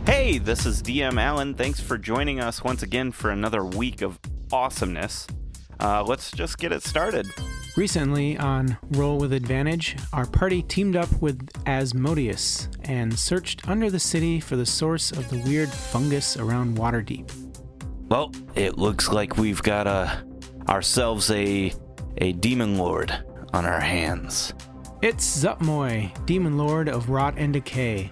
Hey, this is DM Allen. Thanks for joining us once again for another week of awesomeness. Let's just get it started. Recently on Roll with Advantage, our party teamed up with Asmodeus and searched under the city for the source of the weird fungus around Waterdeep. Well, it looks like we've got ourselves a demon lord on our hands. It's Zupmoy, demon lord of rot and decay,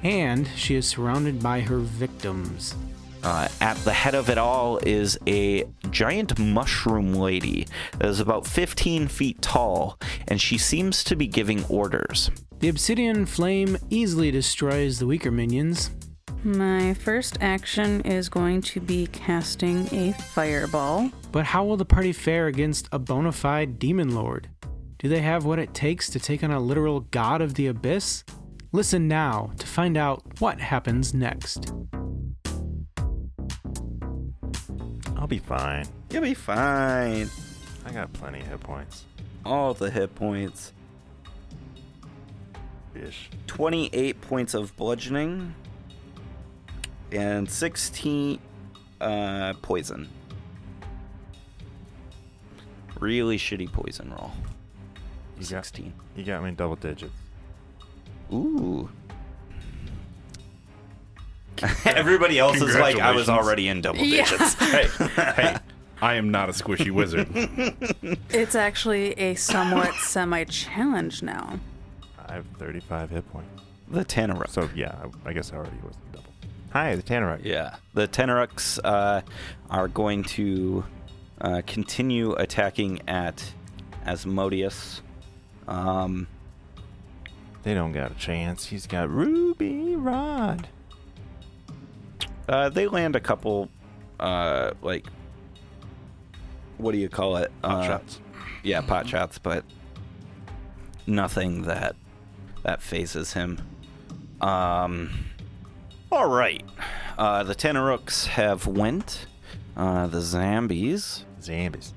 and she is surrounded by her victims. At the head of it all is a giant mushroom lady that is about 15 feet tall, and she seems to be giving orders. The obsidian flame easily destroys the weaker minions. My first action is going to be casting a fireball. But how will the party fare against a bona fide demon lord? Do they have what it takes to take on a literal god of the abyss? Listen now to find out what happens next. I'll be fine. You'll be fine. I got plenty of hit points. All the hit points. Ish. 28 points of bludgeoning. And 16 poison. Really shitty poison roll. 16. You got me in double digits. Ooh. Everybody else is like, I was already in double digits. Hey, I am not a squishy wizard. It's actually a somewhat semi-challenge now. I have 35 hit points. The Tanaruk. So, yeah, I guess I already was in double. Hi, the Tanaruk. Yeah. The Tanaruks are going to continue attacking at Asmodeus. They don't got a chance. He's got Ruby Rod. They land a couple, what do you call it? Pot shots. Yeah, pot shots, but nothing that phases him. All right. The Tanaruks have went. The Zombies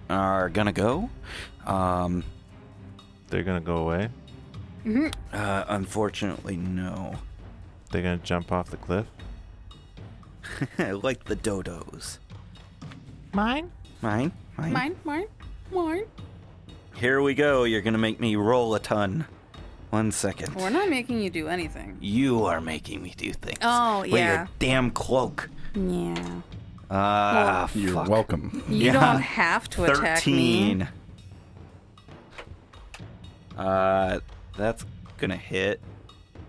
are gonna go. They're gonna go away. Unfortunately, no. They're gonna jump off the cliff. Like the dodos. Mine. Mine. Here we go. You're gonna make me roll a ton. 1 second. We're not making you do anything. You are making me do things. Oh, With yeah. your damn cloak. Yeah. You're fuck. welcome. You don't have to attack me. 13. That's gonna hit.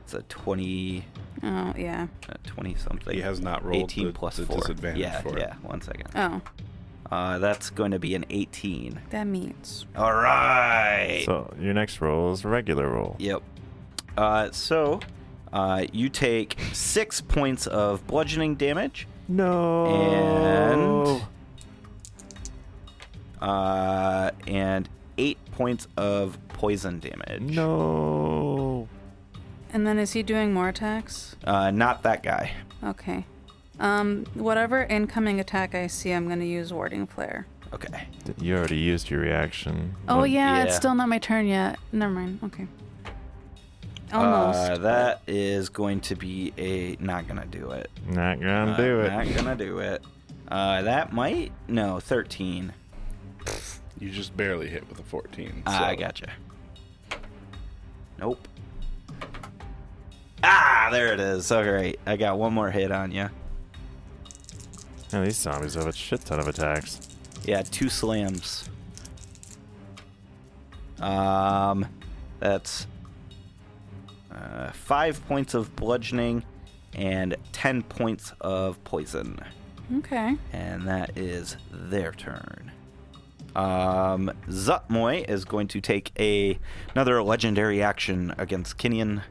It's a 20. Oh, yeah. 20 something. He has not rolled 18 the, plus the 4. disadvantage for it. Yeah. 1 second. Oh, That's going to be an 18. that means. All right. So your next roll is a regular roll. Yep. So you take 6 points of bludgeoning damage. No. And 8 points of poison damage. No. And then is he doing more attacks? Not that guy. Okay. Whatever incoming attack I see, I'm going to use Warding Flare. Okay. You already used your reaction. Oh, What- yeah, Yeah. it's still not my turn yet. Never mind. Okay. Almost. That is going to be not gonna do it. Not gonna do it. Not gonna do it. That might. No, 13. You just barely hit with a 14. I so- gotcha. Nope. There it is. So great. I got one more hit on you. Yeah, these zombies have a shit ton of attacks. Yeah, 2 slams. That's 5 points of bludgeoning and 10 points of poison. Okay. And that is their turn. Zupmoy is going to take another legendary action against Kinian.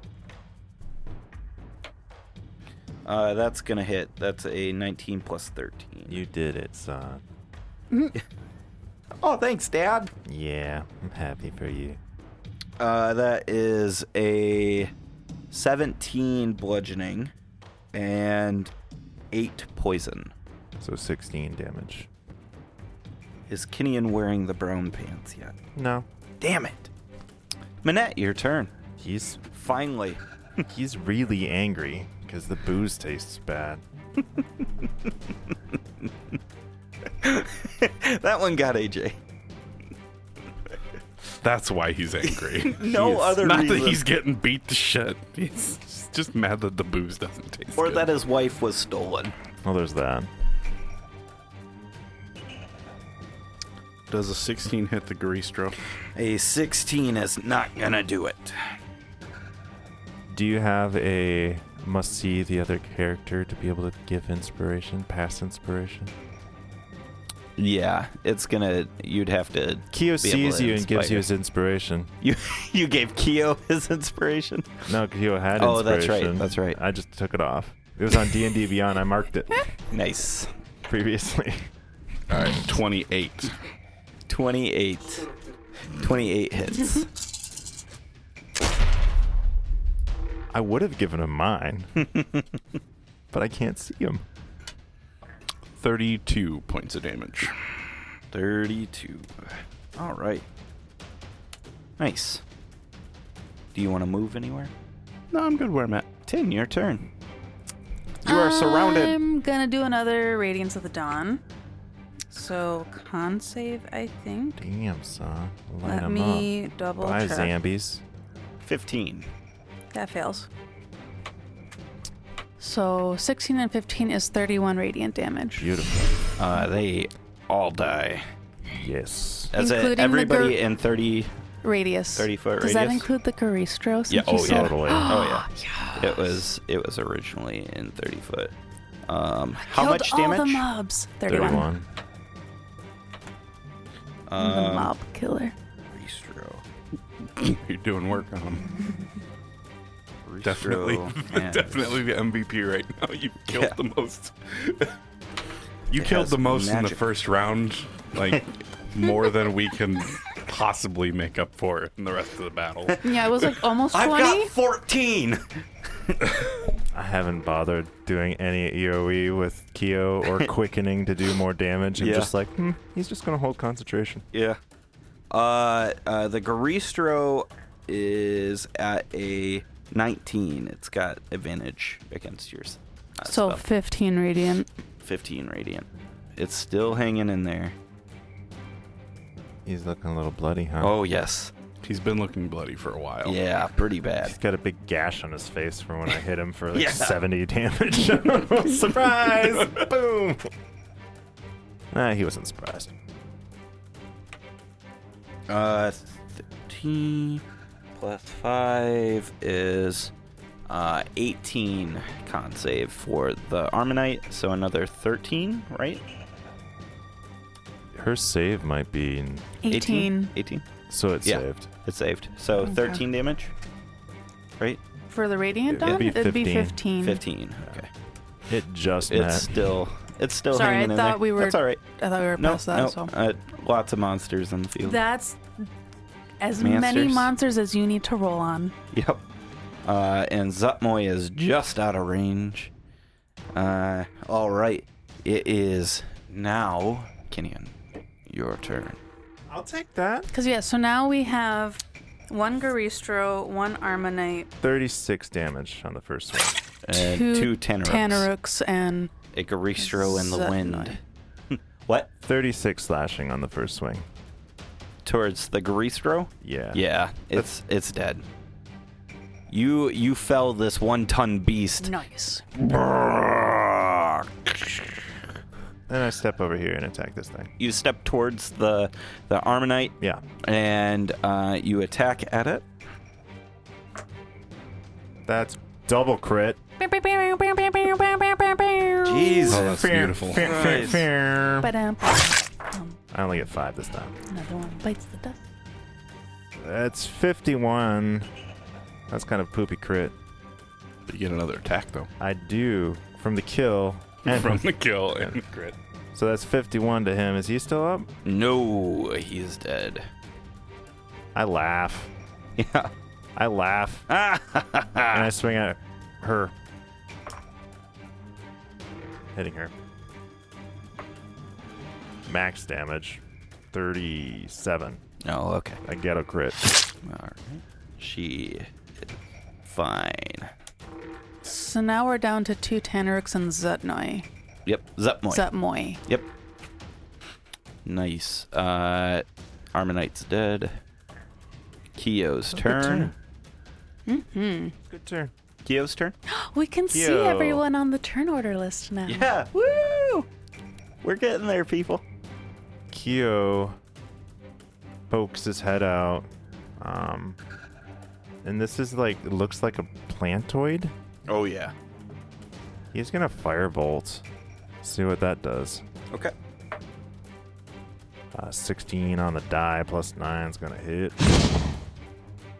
That's going to hit. That's a 19 plus 13. You did it, son. Oh, thanks, Dad. Yeah, I'm happy for you. That is a 17 bludgeoning and 8 poison. So 16 damage. Is Kinian wearing the brown pants yet? No. Damn it. Manette, your turn. He's Finally. really angry because the booze tastes bad. That one got AJ. That's why he's angry. No other Not reason. that he's getting beat to shit. He's just mad that the booze doesn't taste Or good. that his wife was stolen. Well, there's that. Does a 16 hit the Garistro? A 16 is not gonna do it. Do you have a must see the other character to be able to give inspiration, pass inspiration? Yeah, it's gonna. You'd have to. Keo be able sees to you and gives you inspire. his inspiration. You gave Keo his inspiration. No, Keo had Oh, inspiration. that's right. I just took it off. It was on D&D Beyond. I marked it Nice. previously. All right, 28. 28. 28 hits. I would have given him mine, but I can't see him. 32 points of damage. 32. All right. Nice. Do you want to move anywhere? No, I'm good where I'm at. Tin, your turn. You are surrounded. I'm gonna do another Radiance of the Dawn. So con save, I think. Damn, son. Light Let him me up. double Bye, check. Zambies. 15. That fails. So 16 and 15 is 31 radiant damage. Beautiful. They all die. Yes. That's it. Including the Everybody in 30. Radius. 30-foot Does that radius? include the Garistro? Yeah, since you oh, said- yeah. Totally. Oh yeah. It was originally in 30 foot. How Killed much all damage? the mobs. 31. 31. I'm the mob killer. Restro. You're doing work on him. Definitely, and definitely the MVP right now. You killed Yeah. the most. You It killed has the most in the magic. first round, like more than we can possibly make up for in the rest of the battle. Yeah, it was like almost I've 20. got 14. I haven't bothered doing any EOE with Keo or quickening to do more damage. And Yeah. just like, he's just going to hold concentration. Yeah. The Garistro is at a 19. It's got advantage against yours. So spell. 15 radiant. 15 radiant. It's still hanging in there. He's looking a little bloody, huh? Oh yes. He's been looking bloody for a while. Yeah, pretty He's bad. got a big gash on his face from when I hit him for like Yeah. 70 damage. Surprise! Boom! Nah, he wasn't surprised. 13 plus 5 is 18 con save for the Armonite, so another 13, right? Her save might be... 18 18? So it's Yeah. saved. It's saved. So Okay. 13 damage, right? for the radiant It'd dawn. be It'd be 15. 15. 15. Okay. It just It's met. still Sorry, hanging I in thought there. we were- That's all right. I thought we were No, past that. no. So Lots of monsters in the field. that's as many Monsters. monsters as you need to roll on. Yep. And Zutmoy is just out of range. All right. It is now, Kenyon, your turn. I'll take that. Because yeah, so now we have one Garistro, one Armonite, 36 damage on the first one. And two two Tanarooks. Tanarooks, and A Garistro in the wind. What? 36 slashing on the first swing. Towards the Garistro? Yeah. Yeah, it's dead. You fell this 1-ton beast. nice. Then I step over here and attack this thing. You step towards the Armonite Yeah. and you attack at it. That's double crit. Jeez. Oh, that's beautiful. Nice. Ba-dum. I only get 5 this time. Another one bites the dust. That's 51. That's kind of poopy crit. But you get another attack though I do from the kill. And from the kill and the crit. So that's 51 to him. Is he still up? No, he's dead. I laugh. Yeah. I laugh. And I swing at her. Hitting her. Max damage. 37. Oh, okay. A ghetto crit. All right. She is fine. So now we're down to 2 Tanarix and Zutnoi. Yep, Zutmoy. Zutmoy. Yep. Nice. Armonite's dead. Keo's turn. Mm-hmm. Good turn. Keo's turn? We can see Keo. everyone on the turn order list now. Yeah. Woo! We're getting there, people. Keo pokes his head out. And this is like, it looks like a plantoid. Oh, yeah. He's gonna firebolt. See what that does. Okay. 16 on the die plus 9 is gonna hit.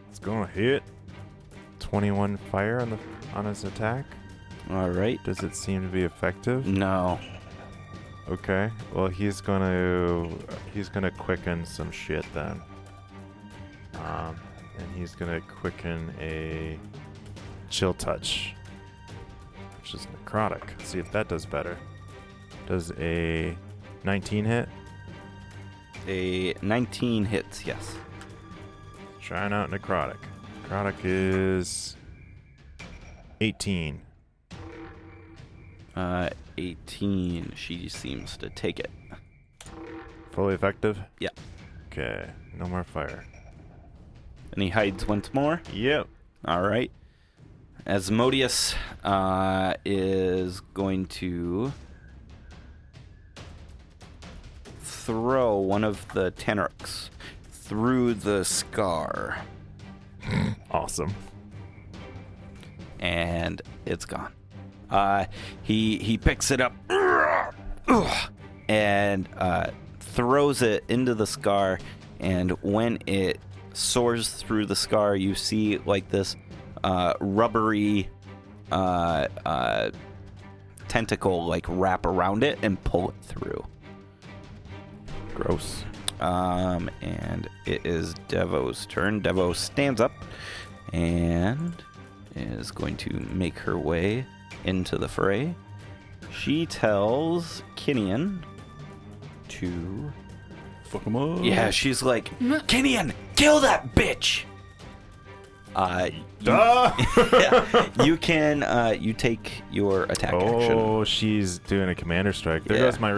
It's gonna hit. 21 fire on his attack. All right. Does it seem to be effective? No. Okay. Well, he's gonna quicken some shit then. And he's gonna quicken a chill touch, which is necrotic. See if that does better. Does a 19 hit? A 19 hits, yes. Trying out necrotic. Necrotic is 18. 18. She seems to take it. Fully effective? Yeah. Okay. No more fire. And he hides once more. Yep. All right. Asmodeus is going to throw one of the Tenarchs through the scar, Awesome. and it's gone. He picks it up and throws it into the scar, and when it soars through the scar, you see like this rubbery tentacle like wrap around it and pull it through. Gross. And it is Devo's turn. Devo stands up and is going to make her way into the fray. She tells Kinian to... Fuck him up. Yeah, she's like, Kinian, kill that bitch! You can, you take your attack action. Oh, she's doing a commander strike. There Yeah. goes my...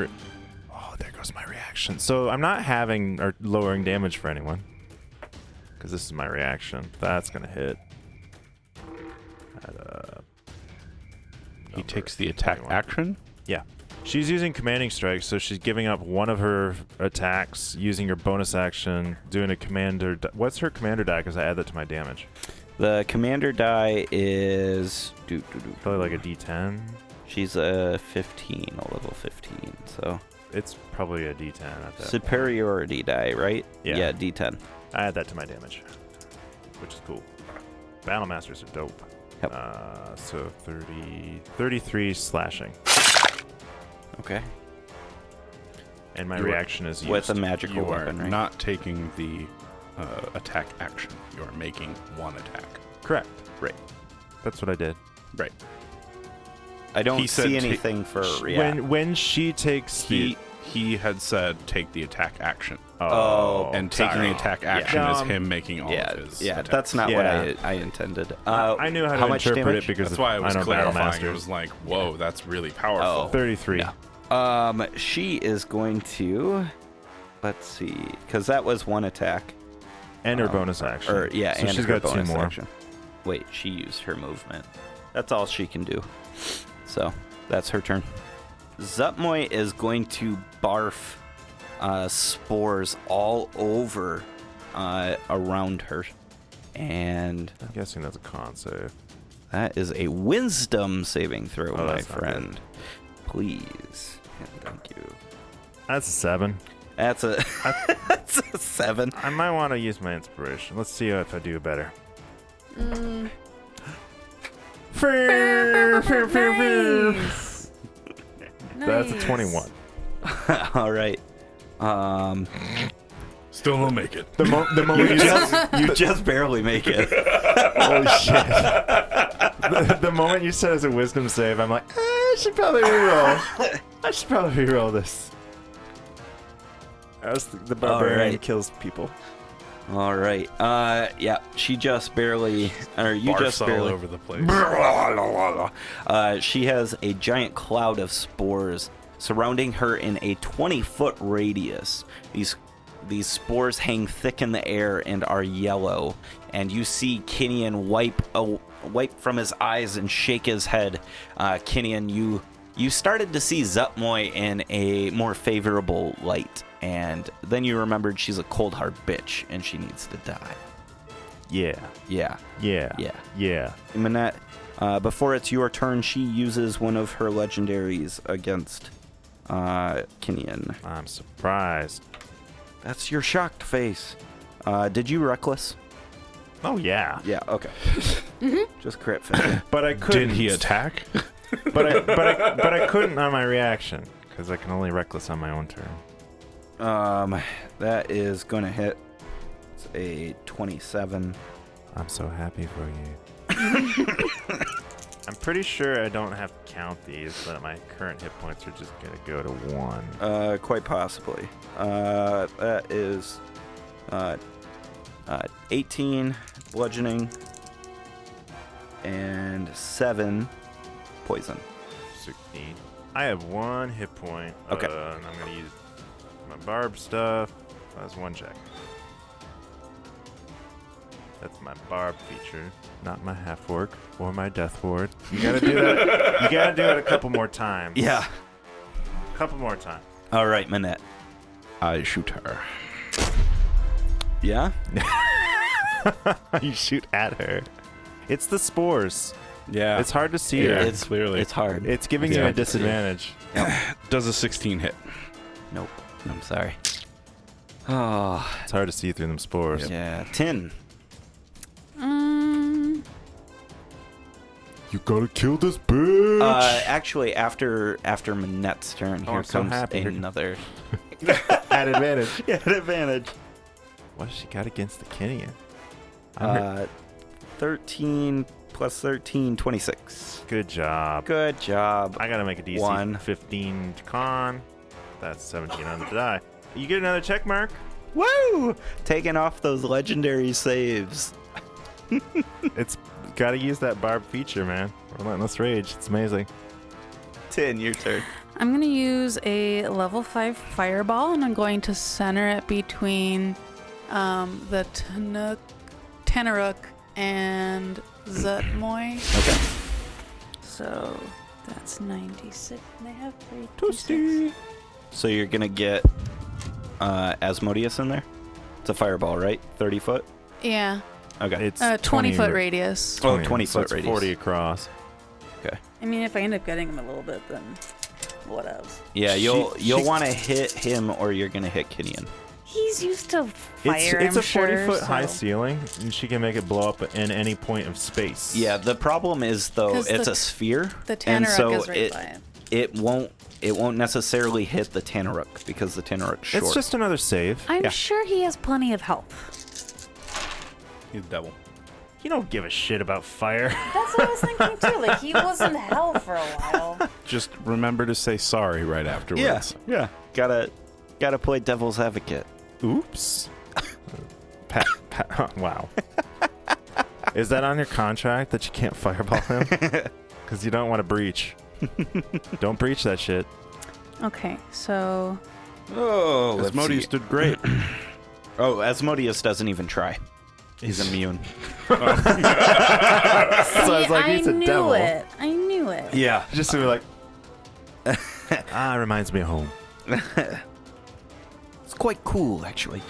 there goes my reaction. So I'm not having or lowering damage for anyone. Because this is my reaction. That's going to hit. He takes the attack 21. action. Yeah. She's using commanding strike, so she's giving up one of her attacks, using her bonus action, doing a commander... What's her commander die? Because I add that to my damage. The commander die is... Probably like a d10. She's a 15, a level 15, so... It's probably a d10 at that Superiority die, right? Yeah. Yeah, D10. I add that to my damage, which is cool. Battle Masters are dope. Yep. So 33 slashing. Okay. And my You are- reaction is used. With a magical You are weapon, right? not taking the attack action. You are making one attack. Correct. Right. That's what I did. Right. I don't He said see ta- anything for react. When she takes He had said take the attack action. Oh, And taking sorry. the attack Yeah. action is Um, him making all yeah, of his yeah, attacks. that's not Yeah. what I intended. I knew how to much interpret damage? it because That's why I was know Battle clarifying. It Masters. was like, whoa, that's really powerful. Oh. 33. Yeah. She is going to... Let's see, because that was one attack. And her bonus action. Or yeah, so and she's her got two bonus more. action. Wait, she used her movement. That's all she can do. So that's her turn. Zutmoy is going to barf spores all over around her, and I'm guessing that's a con save. that is a wisdom saving throw, Oh, my that's not friend. Please, and thank you. That's a 7. That's a that's a 7. I might want to use my inspiration. Let's see if I do better. Nice. That's a Nice. 21. All right. Still don't make it. The moment You just barely make it. Holy shit. The moment you said it's a wisdom save, I'm like, I should probably reroll. I should probably reroll this. The barbarian Alright. kills people. All right. Yeah, she just barely, or you Barfs just barely. all over the place. She has a giant cloud of spores surrounding her in a 20-foot radius. These spores hang thick in the air and are yellow, and you see Kinian wipe from his eyes and shake his head. Kinian, you started to see Zutmoy in a more favorable light, and then you remembered she's a cold hard bitch and she needs to die. Yeah. Yeah. Yeah. Yeah. Yeah. Manette, before it's your turn, she uses one of her legendaries against Kinian. I'm surprised. That's your shocked face. Did you reckless? Oh, yeah. Yeah, okay. Just crit fail. But I couldn't. Did he attack? But I couldn't on my reaction, because I can only reckless on my own turn. That is gonna hit. It's a 27. I'm so happy for you. I'm pretty sure I don't have to count these, but my current hit points are just gonna go to 1. Quite possibly. That is 18 bludgeoning and 7 poison. 16. I have 1 hit point. Okay. And I'm gonna use my barb stuff. That's 1 check. That's my barb feature, not my half orc or my death ward. You gotta do that. You gotta do it a couple more times. Yeah. A couple more times. All right, Manette. I shoot her. Yeah? You shoot at her. It's the spores. Yeah. It's hard to see Yeah, her. It's clearly. It's hard. It's giving you Yeah. a disadvantage. Does a 16 hit? Nope. I'm sorry. Oh, It's hard to see through them spores. yeah. 10. You gotta kill this bitch. Actually, after Manette's turn, Oh, here I'm so comes happy. another. At advantage. Yeah, at advantage. What has she got against the Kinian? 13 plus 13, 26. Good job. Good job. I gotta make a DC 1. 15 to con. That's 17 on the die. You get another check mark. Woo! Taking off those legendary saves. It's gotta use that barb feature, man. Relentless rage. It's amazing. 10, your turn. I'm going to use a level 5 fireball, and I'm going to center it between the Tanaruk and Zutmoy. Okay. So that's 96 and a half. Toasty. So you're going to get Asmodeus in there? It's a fireball, right? 30 foot? Yeah. Okay. It's 20-foot radius. Oh, 20 so foot it's radius. 40 across. Okay. I mean, if I end up getting him a little bit, then what else? Yeah, She- you'll she- want to hit him or you're going to hit Kinian. He's used to fire, It's I'm a 40-foot sure, high so- ceiling, and she can make it blow up in any point of space. Yeah, the problem is though 'Cause it's the- a sphere, The and Tanaruk so is right by it. it won't necessarily hit the Tanaruk because the Tanaruk's short. It's just another save. I'm Yeah. sure he has plenty of help. He's devil. You don't give a shit about fire. That's what I was thinking too. Like, he was in hell for a while. Just remember to say sorry right afterwards. yeah. Gotta play devil's advocate. Oops. Wow. Is that on your contract that you can't fireball him? Because you don't want to breach. Don't breach that shit. Okay, so Oh, Asmodeus did great. Oh, Asmodeus doesn't even try. He's immune. So I was like, he's a knew devil. it. I knew it. Yeah. Just to be like, reminds me of home. It's quite cool, actually.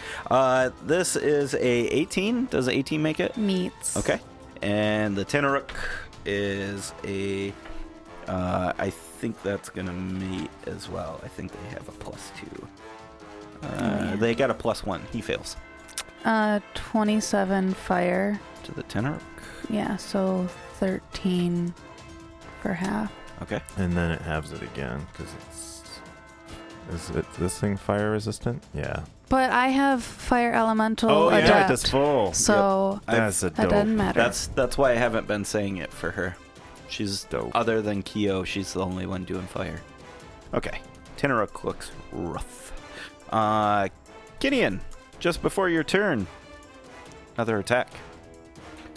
This is a 18. Does 18 make it? Meats. Okay. And the Tanaruk is a... I think that's going to meet as well. I think they have a +2. They got a +1. He fails. 27 fire. To the Tanaruk. Yeah, so 13 for half. Okay. And then it halves it again, because is it this thing fire resistant? Yeah. But I have fire elemental Oh, yeah, adapt, it does full. so That's a that dope. doesn't matter. That's why I haven't been saying it for her. She's Dope. Other than Kyo, she's the only one doing fire. Okay. Tanaruk looks rough. Gideon, just before your turn, Another attack.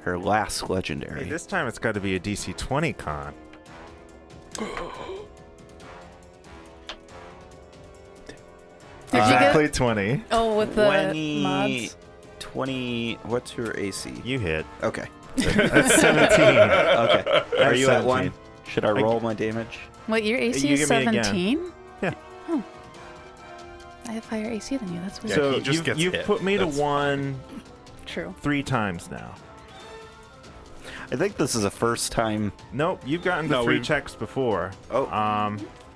Her last legendary. Hey, this time it's got to be a DC 20 con. Did you Exactly get? 20. Oh, with the 20, mods. 20. What's your AC? You hit. Okay. That's 17. Okay. Are you at 17. 1? Should I roll my damage? Wait, your AC You is give me again. 17? Yeah. Oh. I have higher AC than you. That's weird. So he just gets you've hit. put me to That's- 1 True. 3 times now. I think this is the first time. Nope, you've gotten to No, 3 we've- checks before. Oh.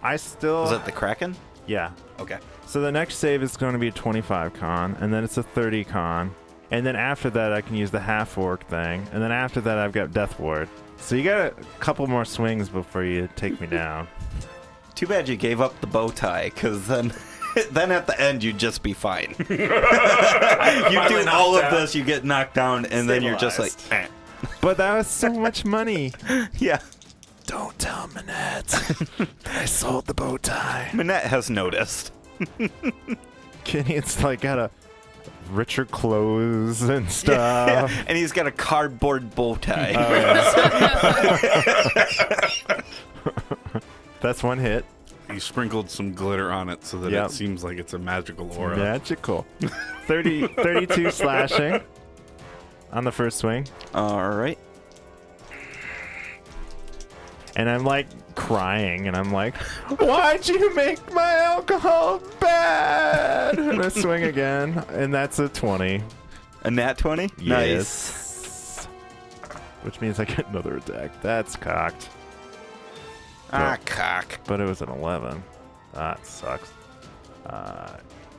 I still... Was it the Kraken? Yeah. Okay. So the next save is going to be a 25 con, and then it's a 30 con. And then after that, I can use the half-orc thing. And then after that, I've got Death Ward. So you got a couple more swings before you take me down. Too bad you gave up the bow tie, because then at the end you'd just be fine. You do all of this, you get knocked down, and then you're just like, Stabilized. But that was so much money. yeah. Don't tell Manette that I sold the bow tie. Manette has noticed. Kenny's like got a richer clothes and stuff. Yeah, and he's got a cardboard bow tie. That's 1 hit. He sprinkled some glitter on it so that Yep. it seems like it's a magical aura. Magical. 32 slashing on the first swing. All right. And I'm like crying, and I'm like, why'd you make my alcohol bad? And I swing again, and that's a 20. A nat 20? Nice. Yes. Which means I get another attack. That's cocked. Ah, cock. But it was an 11. That sucks.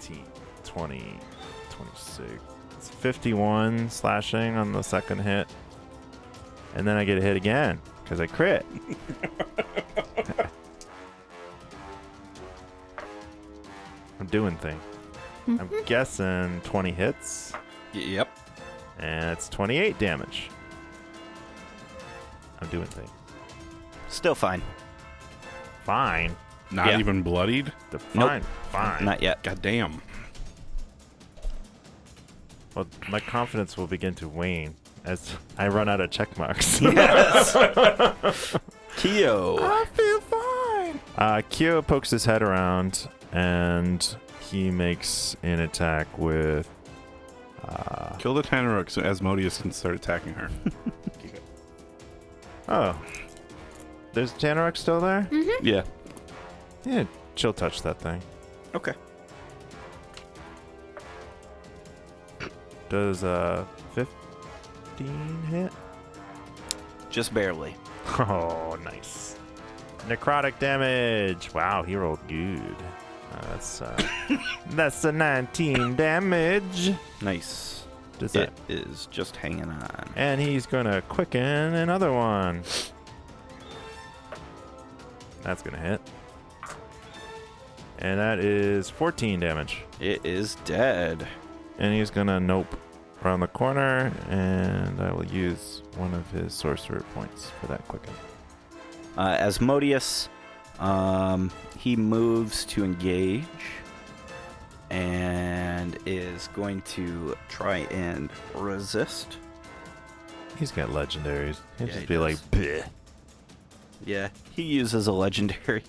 18, 20, 26. It's 51 slashing on the second hit. And then I get a hit again, because I crit. I'm doing things. I'm guessing 20 hits, Yep. and it's 28 damage. I'm doing things. Still fine. Fine. Not Yeah. even bloodied? Fine. Fine. Not yet. God damn. Well, my confidence will begin to wane as I run out of check marks. Kyo. I feel fine. Kyo pokes his head around and he makes an attack with. Kill the Tanaruk so Asmodeus can start attacking her. Oh. There's Tanaruk still there? Yeah. Yeah, chill touch that thing. Okay. Does 15 hit? Just barely. Oh, nice. Necrotic damage. Wow, he rolled good. That's a 19 damage. Nice. Does It that? is just hanging on. And he's gonna quicken another one. That's gonna hit. And that is 14 damage. It is dead. And he's gonna nope around the corner, and I will use one of his sorcerer points for that quicken. Asmodeus, he moves to engage and is going to try and resist. He's got legendaries. He'll Yeah, just he be like, does. bleh. Yeah, he uses a legendary.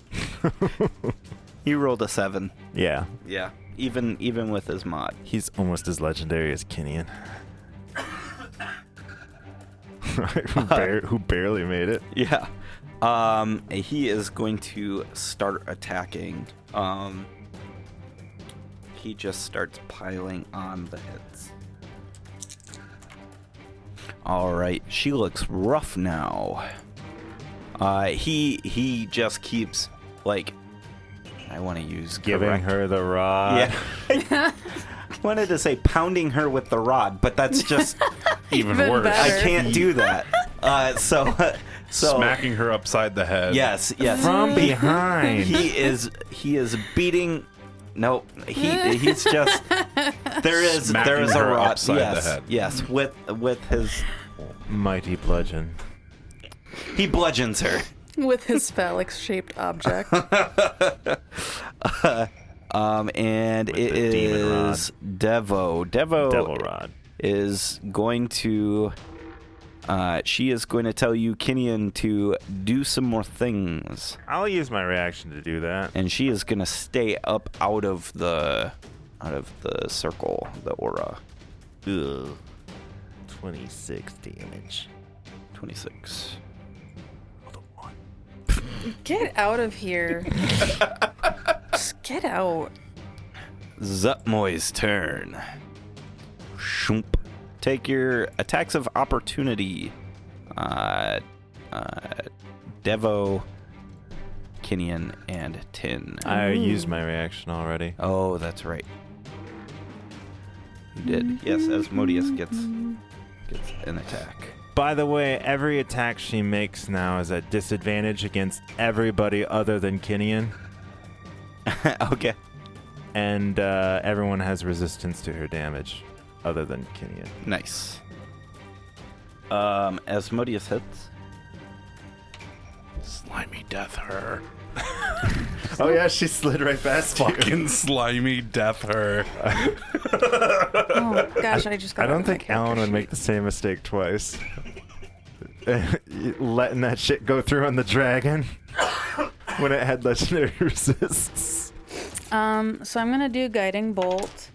He rolled a 7. Yeah, Yeah, even with his mod. he's almost as legendary as Kinian. who barely made it. Yeah. He is going to start attacking. He just starts piling on the hits. All right, she looks rough now. He just keeps like, I want to use Giving correct- her the rod. Yeah. I wanted to say pounding her with the rod, but that's just Even Even worse. better. I can't do that. So Smacking her upside the head. yes. From behind. He is beating. Nope. He's just there is Smacking a her rod. upside Yes, the head. yes. With his Mighty bludgeon. he bludgeons her. With his phallic-shaped object. And With it the demon rod. is Devo. Devil rod. is going to tell you, Kinian, to do some more things. I'll use my reaction to do that. And she is going to stay up out of the circle, the aura. Ugh. 26 damage. 26. Get out of here. Just get out. Zutmoy's turn. Shoomp. Take your attacks of opportunity. Devo, Kinian, and Tin. I used my reaction already. Oh, that's right. You did. Yes, Asmodeus gets an attack. By the way, every attack she makes now is at disadvantage against everybody other than Kinian. Okay. And everyone has resistance to her damage other than Kinian. Nice. Asmodeus hits. Slimy death her. Oh yeah, she slid right past you. Fucking slimy death her. Oh gosh, I just got I out don't of my think Alan would character make the same mistake twice. Letting that shit go through on the dragon when it had legendary resists. sheet. So I'm gonna do guiding bolt,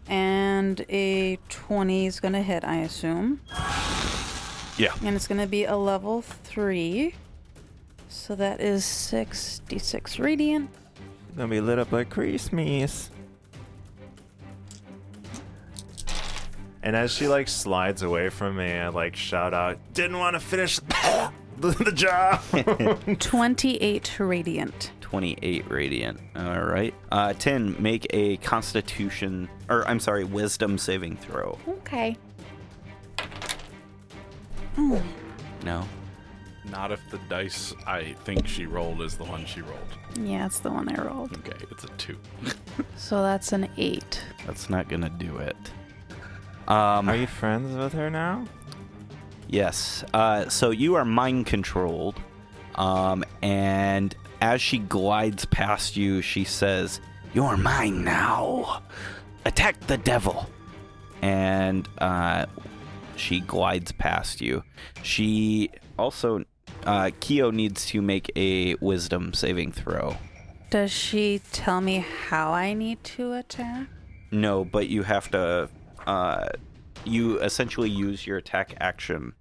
and a 20 is gonna hit, I assume. Yeah. And it's gonna be a level 3. So that is 6d6 radiant. Gonna be lit up like Christmas. And as she like slides away from me, I like shout out, "Didn't want to finish the job." 28 radiant. 28 radiant. All right. Tin, make a wisdom saving throw. Okay. No. Not if the dice I think she rolled is the one she rolled. Yeah, it's the one I rolled. Okay, it's a 2. So that's an 8. That's not going to do it. Are you friends with her now? Yes. So you are mind controlled. And as she glides past you, she says, "You're mine now. Attack the devil." And she glides past you. She also, Keo needs to make a wisdom saving throw. Does she tell me how I need to attack? No, but you have to, you essentially use your attack action.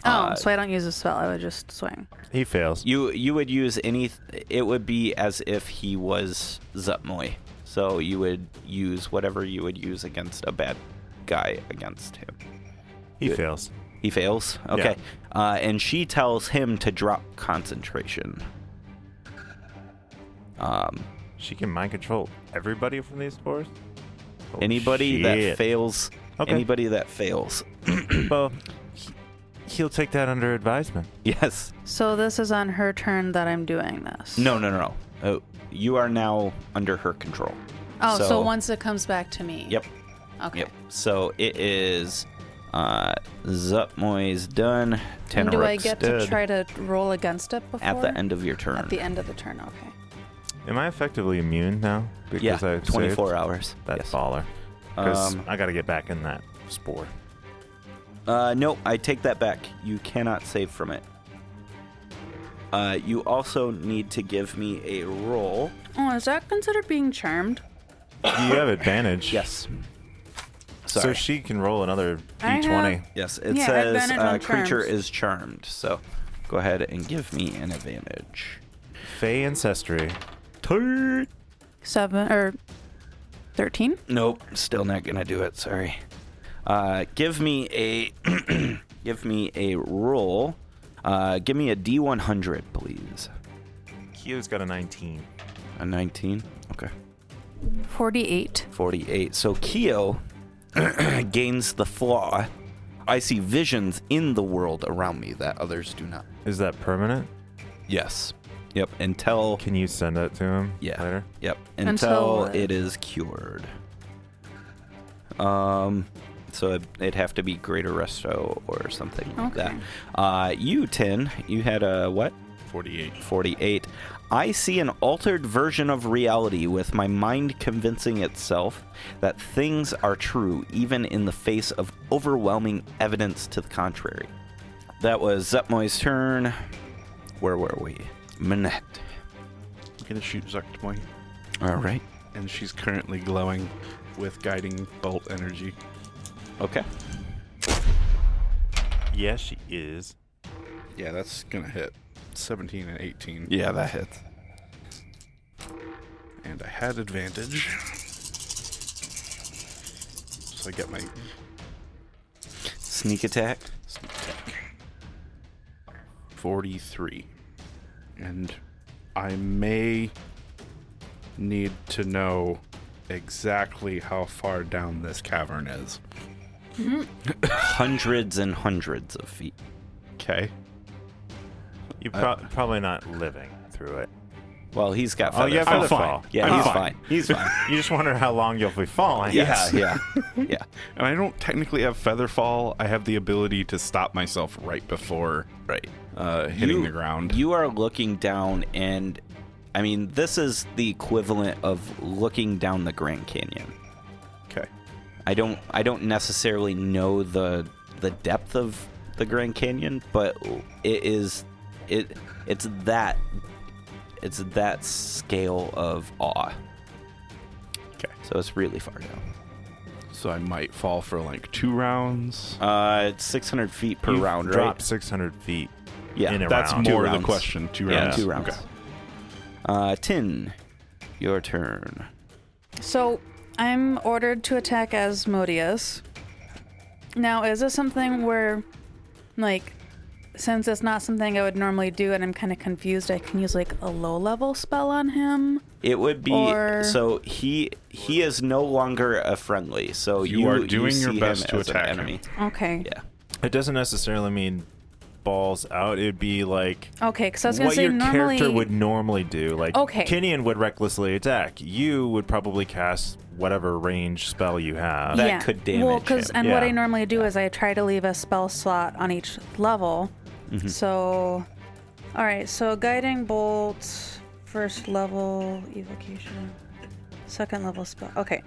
So I don't use a spell, I would just swing. He fails. You would use it would be as if he was Zutmoy. So you would use whatever you would use against a bad guy against him. He fails. He fails? Okay. And she tells him to drop concentration. She can mind control everybody from these fours? Anybody that fails. Okay. Anybody that fails. Well, he'll take that under advisement. Yes. So this is on her turn that I'm doing this? No. Oh, you are now under her control. Oh, so once it comes back to me? Yep. Okay. Yep. So it is Zutmoy's done. And do I Tenaruk's get dead. to try to roll against it before? At the end of your turn. At the end of the turn, okay. Am I effectively immune now? Because Yeah, I 24 saved? hours. That Yes. baller. Because I got to get back in that spore. No, I take that back. You cannot save from it. You also need to give me a roll. Oh, is that considered being charmed? You have advantage. Yes. So Sorry. she can roll another I d20. have- Yes, it Yeah, says advantage on creature charms. is charmed. So go ahead and give me an advantage. Fey Ancestry. 7 or 13? Nope, still not gonna do it. Sorry. Give me a give me a roll. Give me a D100, please. Q's got a 19. A 19. Okay. 48. 48. So Keo gains the flaw. I see visions in the world around me that others do not. Is that permanent? Yes. Yep. Until. Can you send it to him later? Yep. Until Until what? it is cured. So it'd have to be Greater Resto or something like Okay. that. You, Tin, you had a what? 48. 48. I see an altered version of reality with my mind convincing itself that things are true even in the face of overwhelming evidence to the contrary. That was Zepmoy's turn. Where were we? Minette. I'm going to shoot Zuckmoy. All right. And she's currently glowing with guiding bolt energy. Okay. Yes, she is. Yeah, that's going to hit. 17 and 18. Yeah, that hits. And I had advantage. So I get my Sneak attack. sneak attack. 43. And I may need to know exactly how far down this cavern is. Hundreds and hundreds of feet. Okay. You're probably not living through it. Well, he's got Oh, feather you have fall. feather fall. Yeah, I'm he's fine. fine. He's fine. You just wonder how long you'll be falling. Yeah, yeah. And I don't technically have feather fall. I have the ability to stop myself right before hitting the ground. You are looking down, and I mean, this is the equivalent of looking down the Grand Canyon. Okay. I don't necessarily know the depth of the Grand Canyon, but it's that scale of awe. Okay. So it's really far down. So I might fall for like 2 rounds. It's 600 feet per You've round, right? dropped 600 feet Yeah, in a That's round. more the rounds. question. 2 Yeah, rounds. 2 rounds. Okay. Tin, your turn. So I'm ordered to attack Asmodeus. Now, is this something where, like, since it's not something I would normally do and I'm kind of confused, I can use, like, a low-level spell on him? It would be so he is no longer a friendly. So You are doing see your best him to as an attack him. enemy. Okay. Yeah. It doesn't necessarily mean balls out. It'd be like Okay, because I was going to what say your normally... character would normally do. Like, Okay. Kinian would recklessly attack. You would probably cast whatever range spell you have. That could damage well, because him. and what Yeah. I normally do is I try to leave a spell slot on each level. Mm-hmm. So, all right. So guiding bolt, first level evocation, second level spell. Okay.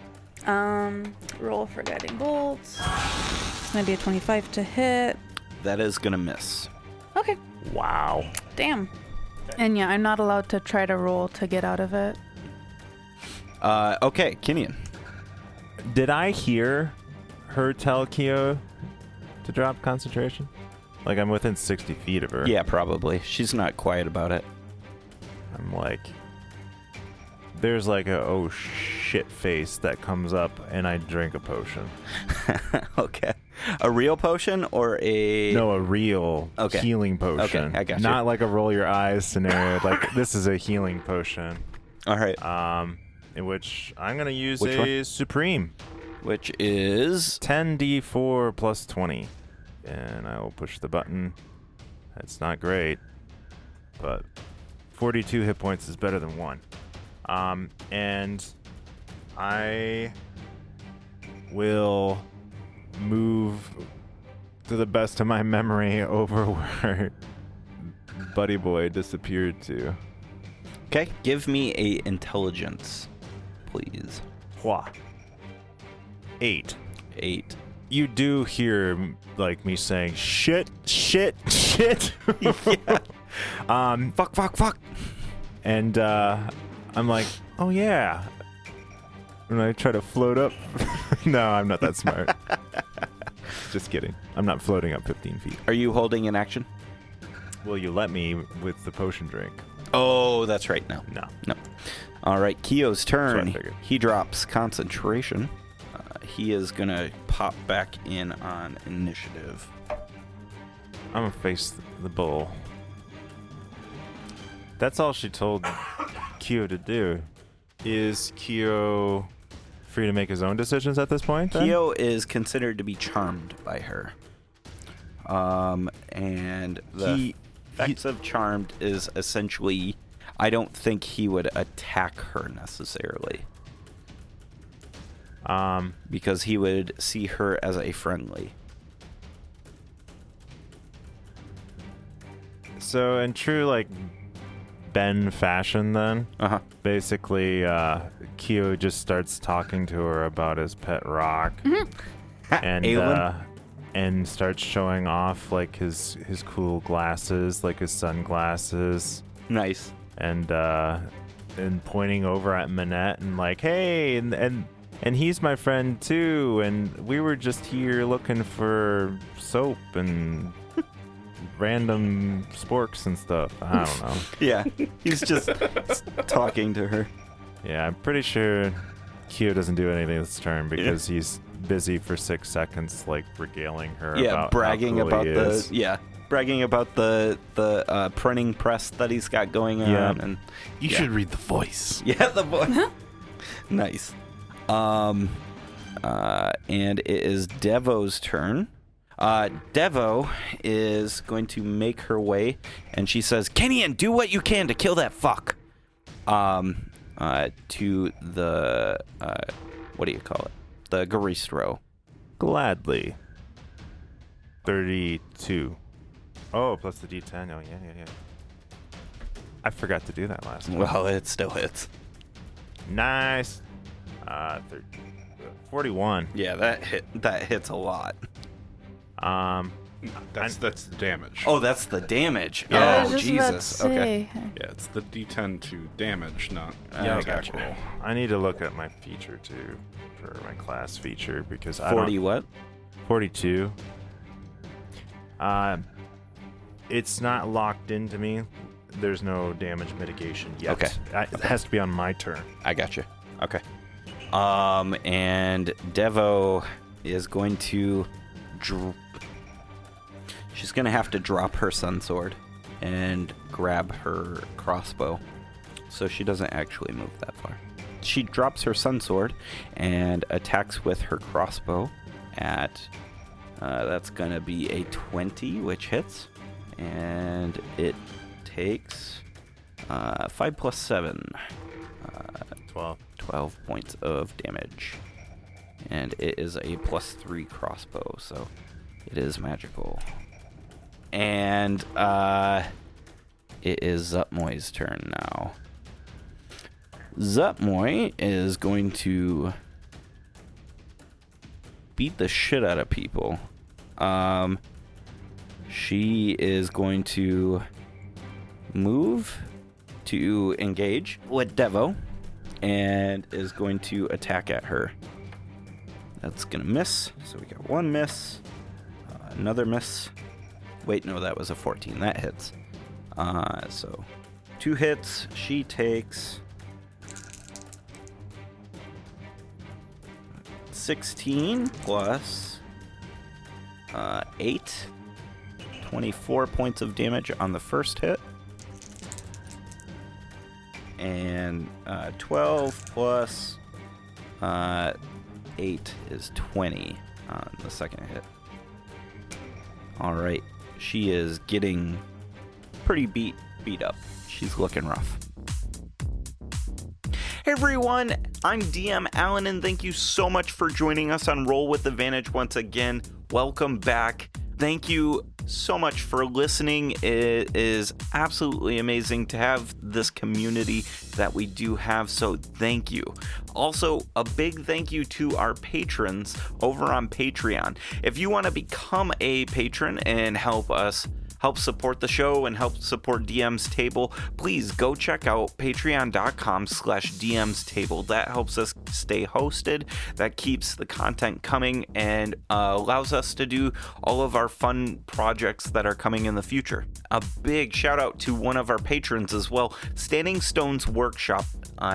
Roll for guiding bolt. It's gonna be a 25 to hit. That is gonna miss. Okay. Wow. Damn. And yeah, I'm not allowed to try to roll to get out of it. Okay, Kinian. Did I hear her tell Kyo to drop concentration? Like, I'm within 60 feet of her. Yeah, probably. She's not quiet about it. I'm like, there's like a oh shit face that comes up, and I drink a potion. Okay. A real potion or a... No, a real Okay. healing potion. Okay, I got you. Not like a roll your eyes scenario. Like, this is a healing potion. All right. In which I'm gonna use Which a supreme. Which is... 10d4 plus 20. And I will push the button. That's not great, but 42 hit points is better than 1. And I will move to the best of my memory over where Buddy Boy disappeared to. Okay, give me a intelligence, please. Hua. 8. 8. You do hear like me saying shit, shit, shit. Yeah. Fuck. And I'm like, oh yeah. And I try to float up. No, I'm not that smart. Just kidding. I'm not floating up 15 feet. Are you holding an action? Will you let me with the potion drink? Oh, that's right. No. No. All right, Kyo's turn. That's what I figured. He drops concentration. He is going to pop back in on initiative. I'm gonna face the bull. That's all she told Kyo to do. Is Kyo free to make his own decisions at this point? Then? Kyo is considered to be charmed by her. And the effects of charmed is essentially, I don't think he would attack her necessarily. Because he would see her as a friendly. So in true like Ben fashion then. Uh-huh. Basically, Kyo just starts talking to her about his pet rock. And starts showing off like his cool glasses, like his sunglasses. Nice. And pointing over at Manette and like, hey, and he's my friend too, and we were just here looking for soap and random sporks and stuff. I don't know. Yeah, he's just talking to her. Yeah, I'm pretty sure Kyo doesn't do anything this turn because he's busy for 6 seconds, like regaling her. about bragging how cool about he is. bragging about the printing press that he's got going on. Yeah. And You should read the voice. yeah, the boy. Nice. And it is Devo's turn. Devo is going to make her way, and she says, "Kenyan, do what you can to kill that fuck." To the what do you call it? The Garistro. Gladly. 32. Oh, plus the D10. Oh, yeah. I forgot to do that last time. Well, it still hits. Nice. 41. Yeah, that hits a lot. That's the damage. Oh, that's the damage. I Oh, was just about to Jesus. Okay. say. Yeah, it's the D10 to damage, not Yeah, attack gotcha. roll. I need to look at my feature too, for my class feature, because 40 what? 42. It's not locked into me. There's no damage mitigation yet. Okay. It has to be on my turn. I got you. Okay. And Devo is going to she's going to have to drop her sun sword and grab her crossbow, so she doesn't actually move that far. She drops her sun sword and attacks with her crossbow at that's going to be a 20, which hits, and it takes 5 plus 7 12 points of damage, and it is a +3 crossbow, so it is magical. And it is Zutmoy's turn now. Zutmoy is going to beat the shit out of people. She is going to move to engage with Devo and is going to attack at her. That's gonna miss, so we got one miss, another miss. Wait, no, that was a 14. That hits. So 2 hits. She takes 16 plus 8, 24 points of damage on the first hit. And 12 plus 8 is 20 on the second hit. All right. She is getting pretty beat up. She's looking rough. Hey everyone, I'm DM Alan, and thank you so much for joining us on Roll with Advantage once again. Welcome back. Thank you so much for listening. It is absolutely amazing to have this community that we do have, so thank you. Also, a big thank you to our patrons over on Patreon. If you want to become a patron and help support the show and help support DM's Table, please go check out patreon.com/DM's Table. That helps us stay hosted, that keeps the content coming, and allows us to do all of our fun projects that are coming in the future. A big shout out to one of our patrons as well, Standing Stones Workshop.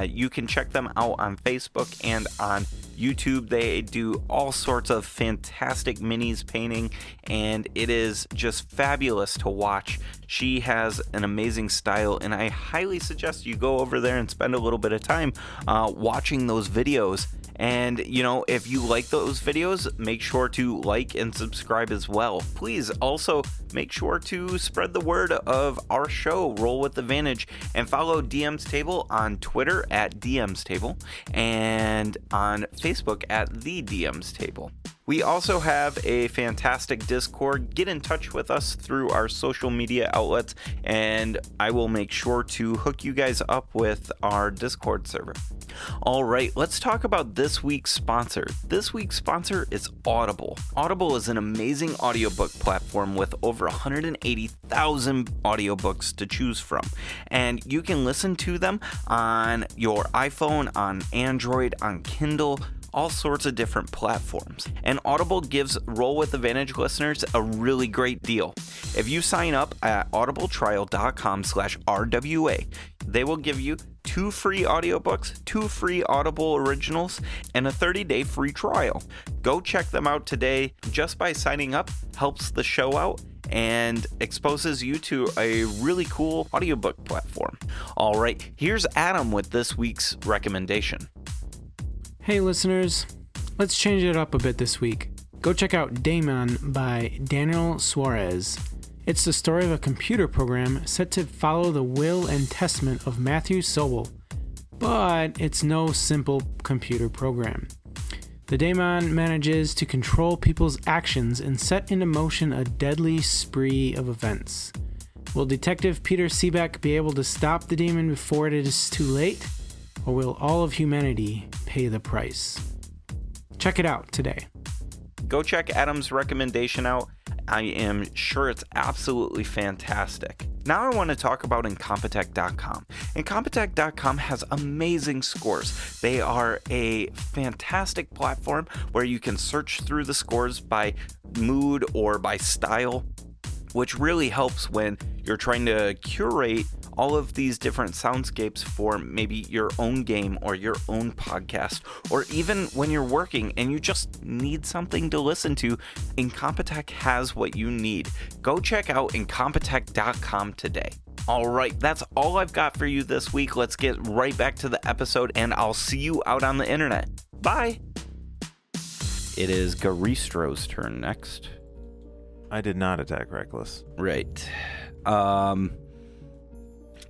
You can check them out on Facebook and on YouTube. They do all sorts of fantastic minis painting, and it is just fabulous to watch. She has an amazing style, and I highly suggest you go over there and spend a little bit of time watching those videos. And, you know, if you like those videos, make sure to like and subscribe as well. Please also make sure to spread the word of our show, Roll with Advantage, and follow DM's Table on Twitter at DM's Table and on Facebook at The DM's Table. We also have a fantastic Discord. Get in touch with us through our social media outlets, and I will make sure to hook you guys up with our Discord server. All right, let's talk about this week's sponsor. This week's sponsor is Audible. Audible is an amazing audiobook platform with over 180,000 audiobooks to choose from. And you can listen to them on your iPhone, on Android, on Kindle, all sorts of different platforms. And Audible gives Roll with Advantage listeners a really great deal. If you sign up at audibletrial.com/RWA, they will give you 2 free audiobooks, 2 free Audible originals, and a 30-day free trial. Go check them out today. Just by signing up helps the show out and exposes you to a really cool audiobook platform. All right, here's Adam with this week's recommendation. Hey listeners, let's change it up a bit this week. Go check out Daemon by Daniel Suarez. It's the story of a computer program set to follow the will and testament of Matthew Sobel. But it's no simple computer program. The Daemon manages to control people's actions and set into motion a deadly spree of events. Will Detective Peter Seebeck be able to stop the demon before it is too late? Or will all of humanity pay the price? Check it out today. Go check Adam's recommendation out. I am sure it's absolutely fantastic. Now I want to talk about Incompetech.com. Incompetech.com has amazing scores. They are a fantastic platform where you can search through the scores by mood or by style, which really helps when you're trying to curate all of these different soundscapes for maybe your own game or your own podcast, or even when you're working and you just need something to listen to. Incompetech has what you need. Go check out Incompetech.com today. All right, that's all I've got for you this week. Let's get right back to the episode, and I'll see you out on the internet. Bye. It is Garistro's turn next. I did not attack Reckless. Right.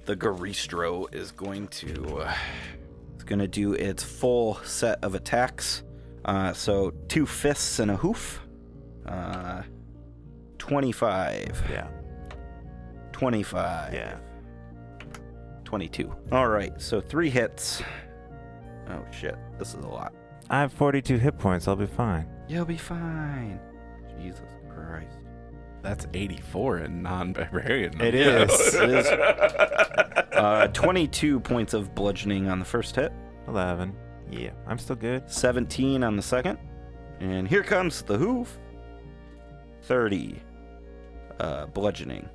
The Garistro is going to do its full set of attacks. So 2 fists and a hoof. 25. Yeah. 25. Yeah. 22. All right, so 3 hits. Oh shit, this is a lot. I have 42 hit points. I'll be fine. You'll be fine. Jesus Christ. That's 84 in non-barbarian. It is. It is 22 points of bludgeoning on the first hit. 11. Yeah, I'm still good. 17 on the second. And here comes the hoof. 30 bludgeoning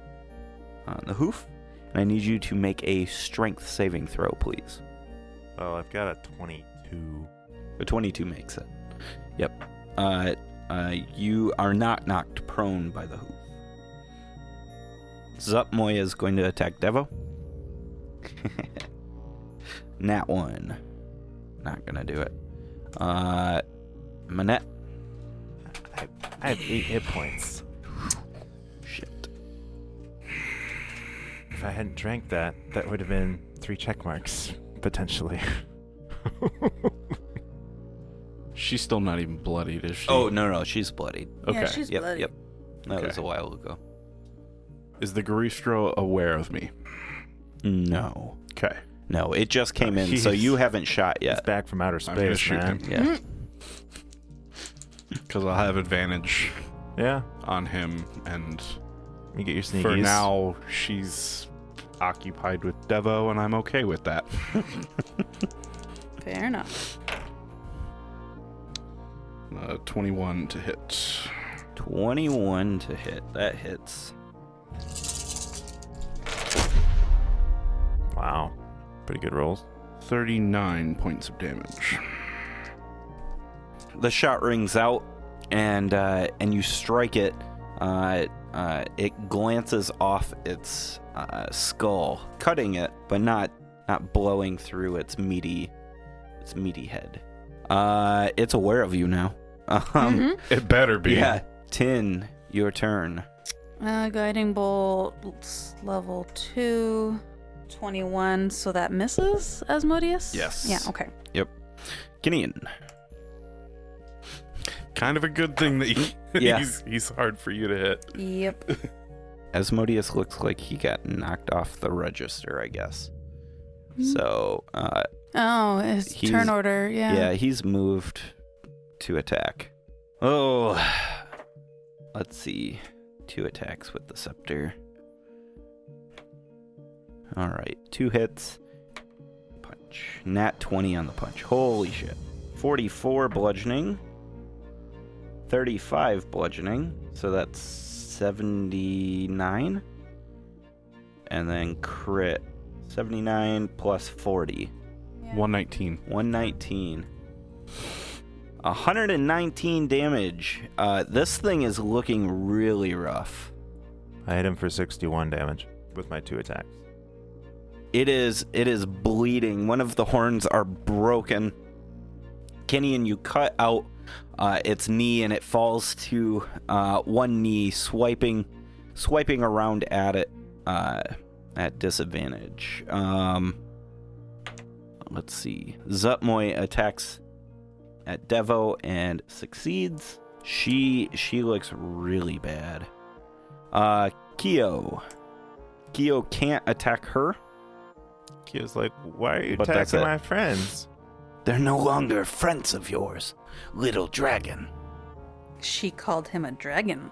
on the hoof. And I need you to make a strength saving throw, please. Oh, I've got a 22. A 22 makes it. Yep. You are not knocked prone by the hoof. Zupmoy is going to attack Devo. Nat 1. Not gonna do it. Manette. I have 8 hit points. Shit. If I hadn't drank that would have been 3 check marks, potentially. She's still not even bloodied, is she? Oh, no, she's bloodied. Okay. Yeah, she's bloody. Yep. That Okay. was a while ago. Is the Garistro aware of me? No. Okay. No, it just came in, so Jeez. you haven't shot He's yet. back from outer I'm gonna space, shoot man. him. Yeah. Because I'll have advantage Yeah. on him, and You get your sneakies. for now, she's occupied with Devo, and I'm okay with that. Fair enough. 21 to hit. 21 to hit. That hits. Wow. Pretty good rolls. 39 points of damage. The shot rings out, and you strike it. It glances off its skull, cutting it, but not blowing through its meaty head. It's aware of you now. It better be. Yeah, Tin, your turn. Guiding bolt, level 2, 21, so that misses Asmodeus? Yes. Yeah, okay. Yep. Gideon. kind of a good thing that Yeah. he's hard for you to hit. Yep. Asmodeus looks like he got knocked off the register, I guess. So, Oh, his He's- turn order. Yeah. yeah, he's moved to attack. Oh, let's see. 2 attacks with the scepter. All right, 2 hits. Punch. Nat 20 on the punch. Holy shit. 44 bludgeoning. 35 bludgeoning. So that's 79. And then crit. 79 plus 40. 119. 119. 119 damage. This thing is looking really rough. I hit him for 61 damage with my 2 attacks. It is bleeding. One of the horns are broken. Kenny, and you cut out its knee, and it falls to one knee, swiping around at it at disadvantage. Let's see. Zutmoy attacks at Devo and succeeds. She looks really bad. Kyo can't attack her. He was like, why are you But that's attacking it. my friends? They're no longer friends of yours, little dragon. She called him a dragon.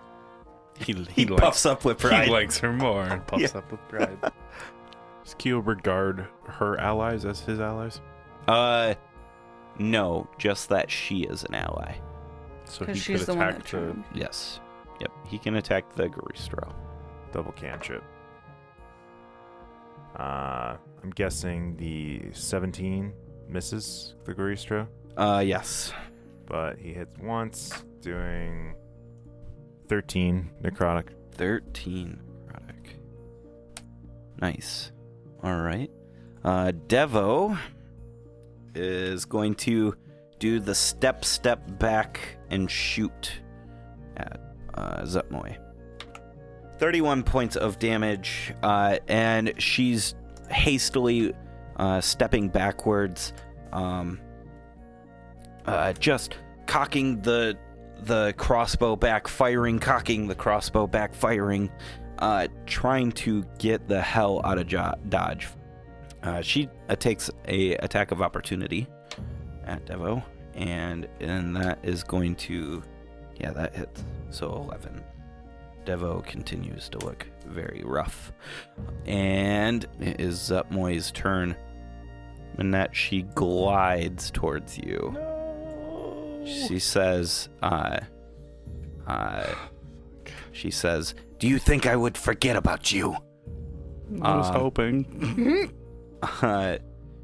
He puffs up with pride. He likes her more and puffs Yeah. up with pride. Does Kyo regard her allies as his allies? No, just that she is an ally. So Because he she's could the one attack that the... turned. Yes. Yep, he can attack the Garistro. Double cantrip. I'm guessing the 17 misses the Garistro, Yes. but he hits once, doing 13 necrotic. 13 necrotic. Nice. All right. Devo is going to do the step back and shoot at Zutmoy. 31 points of damage, and she's hastily stepping backwards, just cocking the crossbow back, firing, cocking the crossbow back, firing, trying to get the hell out of dodge. She takes a attack of opportunity at Devo, and that is going to, yeah, that hits. So 11. Devo continues to look very rough, and it is Zutmoy's turn. And that she glides towards you. No. She says, "Do you think I would forget about you?" I was hoping.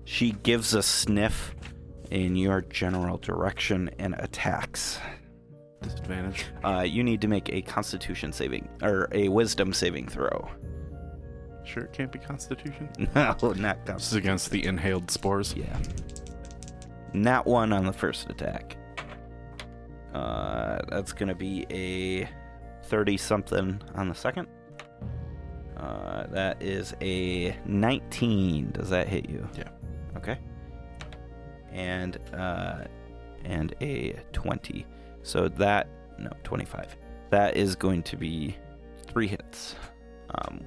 She gives a sniff in your general direction and attacks. Disadvantage. You need to make a Constitution saving or a Wisdom saving throw. Sure, it can't be Constitution. No, not This is Constitution. against the inhaled spores. Yeah. Nat 1 on the first attack. That's gonna be a 30-something on the second. That is a 19. Does that hit you? Yeah. Okay. And a 20. So 25. That is going to be 3 hits.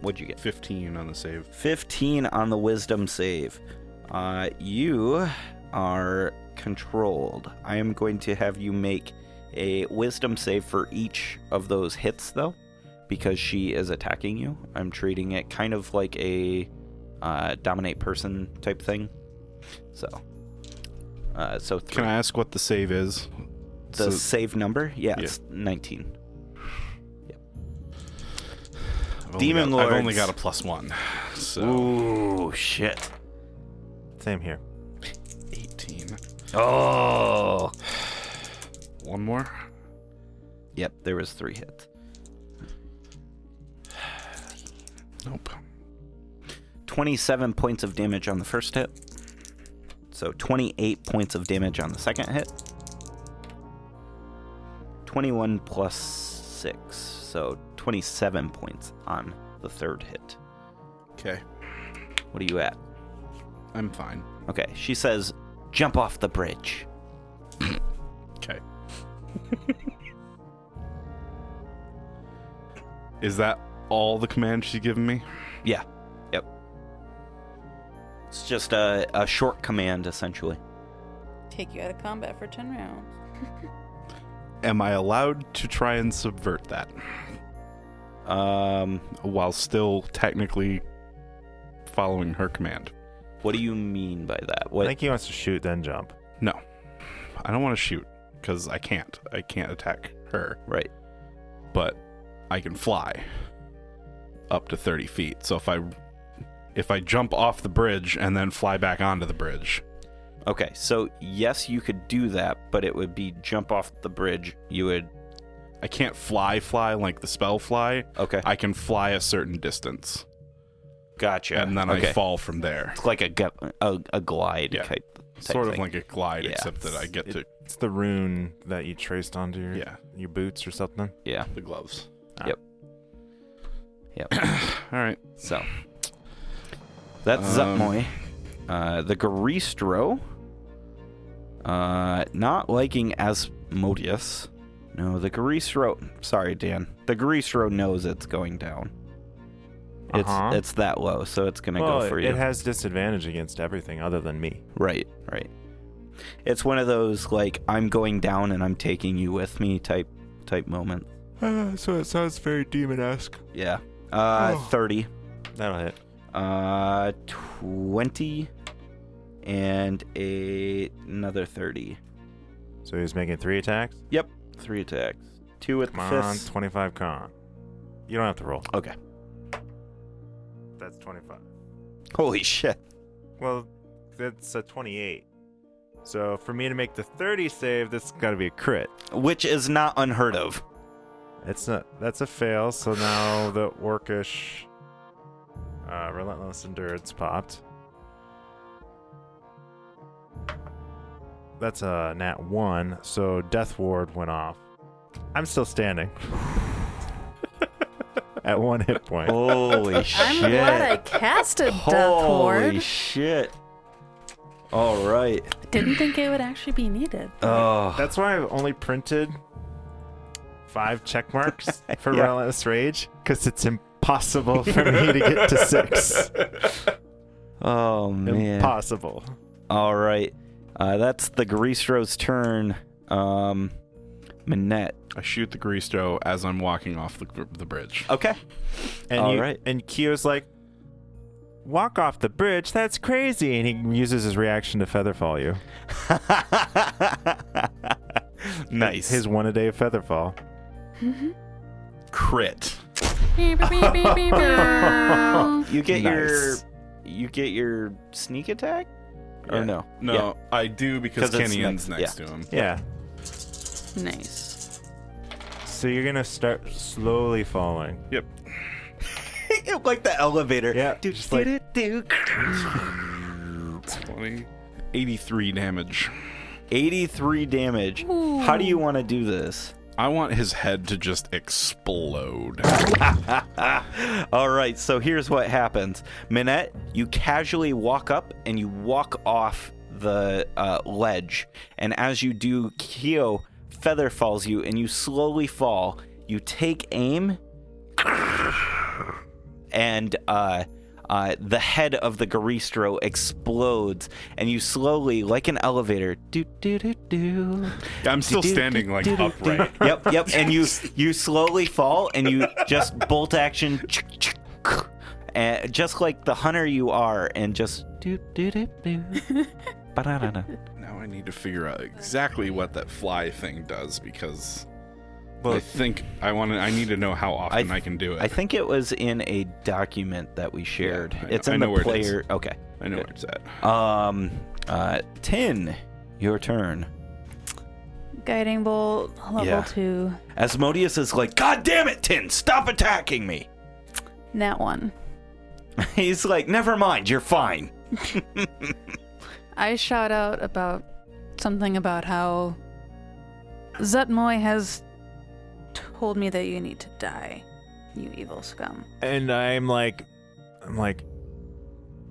What'd you get? 15 on the save. 15 on the Wisdom save. You are controlled. I am going to have you make a Wisdom save for each of those hits, though, because she is attacking you. I'm treating it kind of like a dominate person type thing. So 3. Can I ask what the save is? The save number? Yeah, Yeah. it's 19. I've Lords. only got a +1. So Ooh, shit. Same here. 18. Oh. One more. Yep, there was 3 hits. Nope. 27 points of damage on the first hit. So 28 points of damage on the second hit. 21 plus 6. So 27 points on the third hit. Okay. What are you at? I'm fine. Okay, she says, jump off the bridge. Okay. Is that all the command she's given me? Yeah. Yep. It's just a short command, essentially. Take you out of combat for 10 rounds. Am I allowed to try and subvert that? While still technically following her command. What do you mean by that? I think he wants to shoot, then jump. No. I don't want to shoot, because I can't. I can't attack her. Right. But I can fly up to 30 feet. So if I jump off the bridge and then fly back onto the bridge. Okay, so yes, you could do that, but it would be jump off the bridge. You would... I can't fly like the spell fly. Okay. I can fly a certain distance. Gotcha. And then I fall from there. It's like a glide type Sort of thing. like a glide, except that I get to... It's the rune that you traced onto your boots or something. Yeah. The gloves. Yep. All right. So, that's Zutmoy. The Garistro, not liking Asmodeus. No, the Garistro... Sorry, Dan. The Garistro knows it's going down. It's that low, so it's going to go for you. It has disadvantage against everything other than me. Right. It's one of those, like, I'm going down and I'm taking you with me type moment. So it sounds very demon-esque. Yeah. 30. That'll hit. 20 and another 30. So he's making 3 attacks? Yep, 3 attacks. 2 with the Come on, fists. 25 con. You don't have to roll. Okay. That's 25. Holy shit. Well, that's a 28. So for me to make the 30 save, this has got to be a crit. Which is not unheard of. It's not. That's a fail. So now the orcish relentless endurance popped. That's a nat 1. So death ward went off. I'm still standing. At 1 hit point. Holy shit. I'm glad I casted Death Holy Ward. shit. All right. Didn't think it would actually be needed. Oh. That's why I've only printed 5 check marks for Yeah. Relentless Rage, because it's impossible for me to get to 6. Oh, man. Impossible. All right. That's the Garistro's turn. Minette. I shoot the Gristo as I'm walking off the bridge. Okay. And All right. And Kyo's like, walk off the bridge? That's crazy. And he uses his reaction to featherfall you. Nice. His 1 a day of featherfall. Crit. You get Nice. your sneak attack? Or Yeah. no? No, Yeah. I do because 'Cause it's Kenyon's next- next to him. Yeah. Nice. So you're going to start slowly falling. Yep. Like the elevator. Yeah. Just like, 20. 83 damage. 83 damage. Ooh. How do you want to do this? I want his head to just explode. All right, so here's what happens. Minette, you casually walk up and you walk off the ledge. And as you do, Kyo feather falls you and you slowly fall. You take aim and the head of the Garistro explodes, and you slowly, like an elevator, I'm still standing like upright. Yep, and you slowly fall, and you just bolt action, and just like the hunter you are, and just Now I need to figure out exactly what that fly thing does, because Well, I think I need to know how often I can do it. I think it was in a document that we shared. Yeah, it's I in know the where it is. player. Okay. I know good. where it's at. 10, your turn. Guiding bolt, level Yeah. 2. Asmodeus is like, God damn it, Tin, stop attacking me. Nat 1. He's like, never mind, you're fine. I shout out about something about how Zutmoy has told me that you need to die, you evil scum. and I'm like,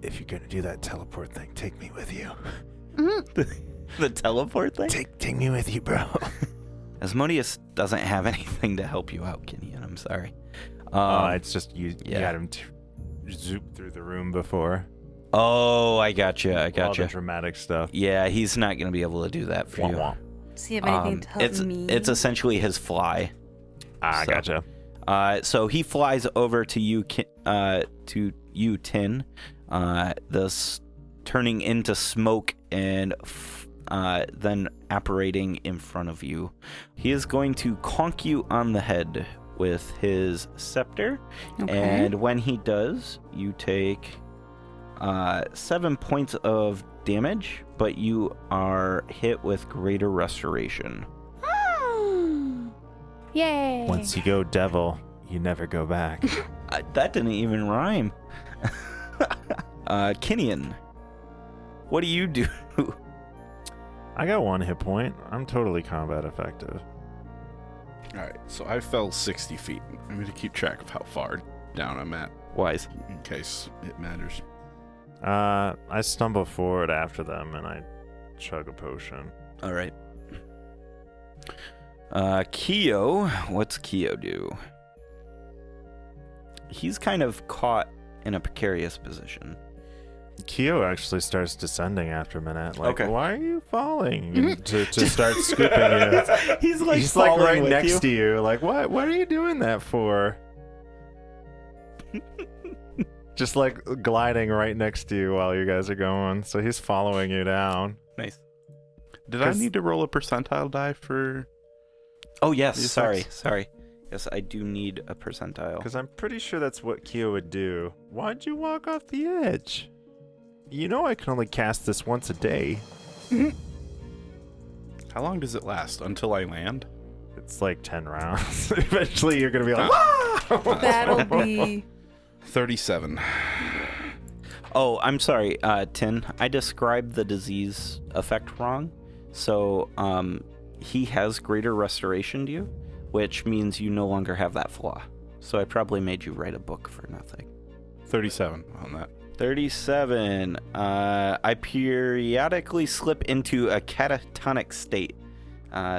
if you're going to do that teleport thing, take me with you. The teleport thing? Take me with you, bro. Asmodeus doesn't have anything to help you out, Kenyon. I'm sorry. It's just you had him zoop through the room before. Oh, I gotcha. All the dramatic stuff. Yeah, he's not going to be able to do that for you. Does he have anything to help me? It's essentially his fly. Gotcha. So he flies over to you, Tin. Thus turning into smoke and then apparating in front of you. He is going to conk you on the head with his scepter. Okay. And when he does, you take 7 points of damage, but you are hit with greater restoration. Yay! Once you go devil, you never go back. That didn't even rhyme. Kinian, what do you do? I got 1 hit point. I'm totally combat effective. All right, so I fell 60 feet. I'm going to keep track of how far down I'm at Wise. in case it matters. I stumble forward after them and I chug a potion. All right. Keo, what's Keo do? He's kind of caught in a precarious position. Keo actually starts descending after a minute. Like, Okay. why are you falling? And to start scooping you. He's He's like right next to you. Like, what are you doing that for? Just like gliding right next to you while you guys are going. So he's following you down. Nice. Did I need to roll a percentile die for... Oh, yes. These Sorry. effects? Sorry. Yes, I do need a percentile. Because I'm pretty sure that's what Keo would do. Why'd you walk off the edge? You know I can only cast this once a day. How long does it last? Until I land? It's like 10 rounds. Eventually you're going to be like, "Wah!" That'll be 37. Oh, I'm sorry, Tin. I described the disease effect wrong. So, he has greater restoration to you, which means you no longer have that flaw. So I probably made you write a book for nothing. 37 on that. 37. I periodically slip into a catatonic state,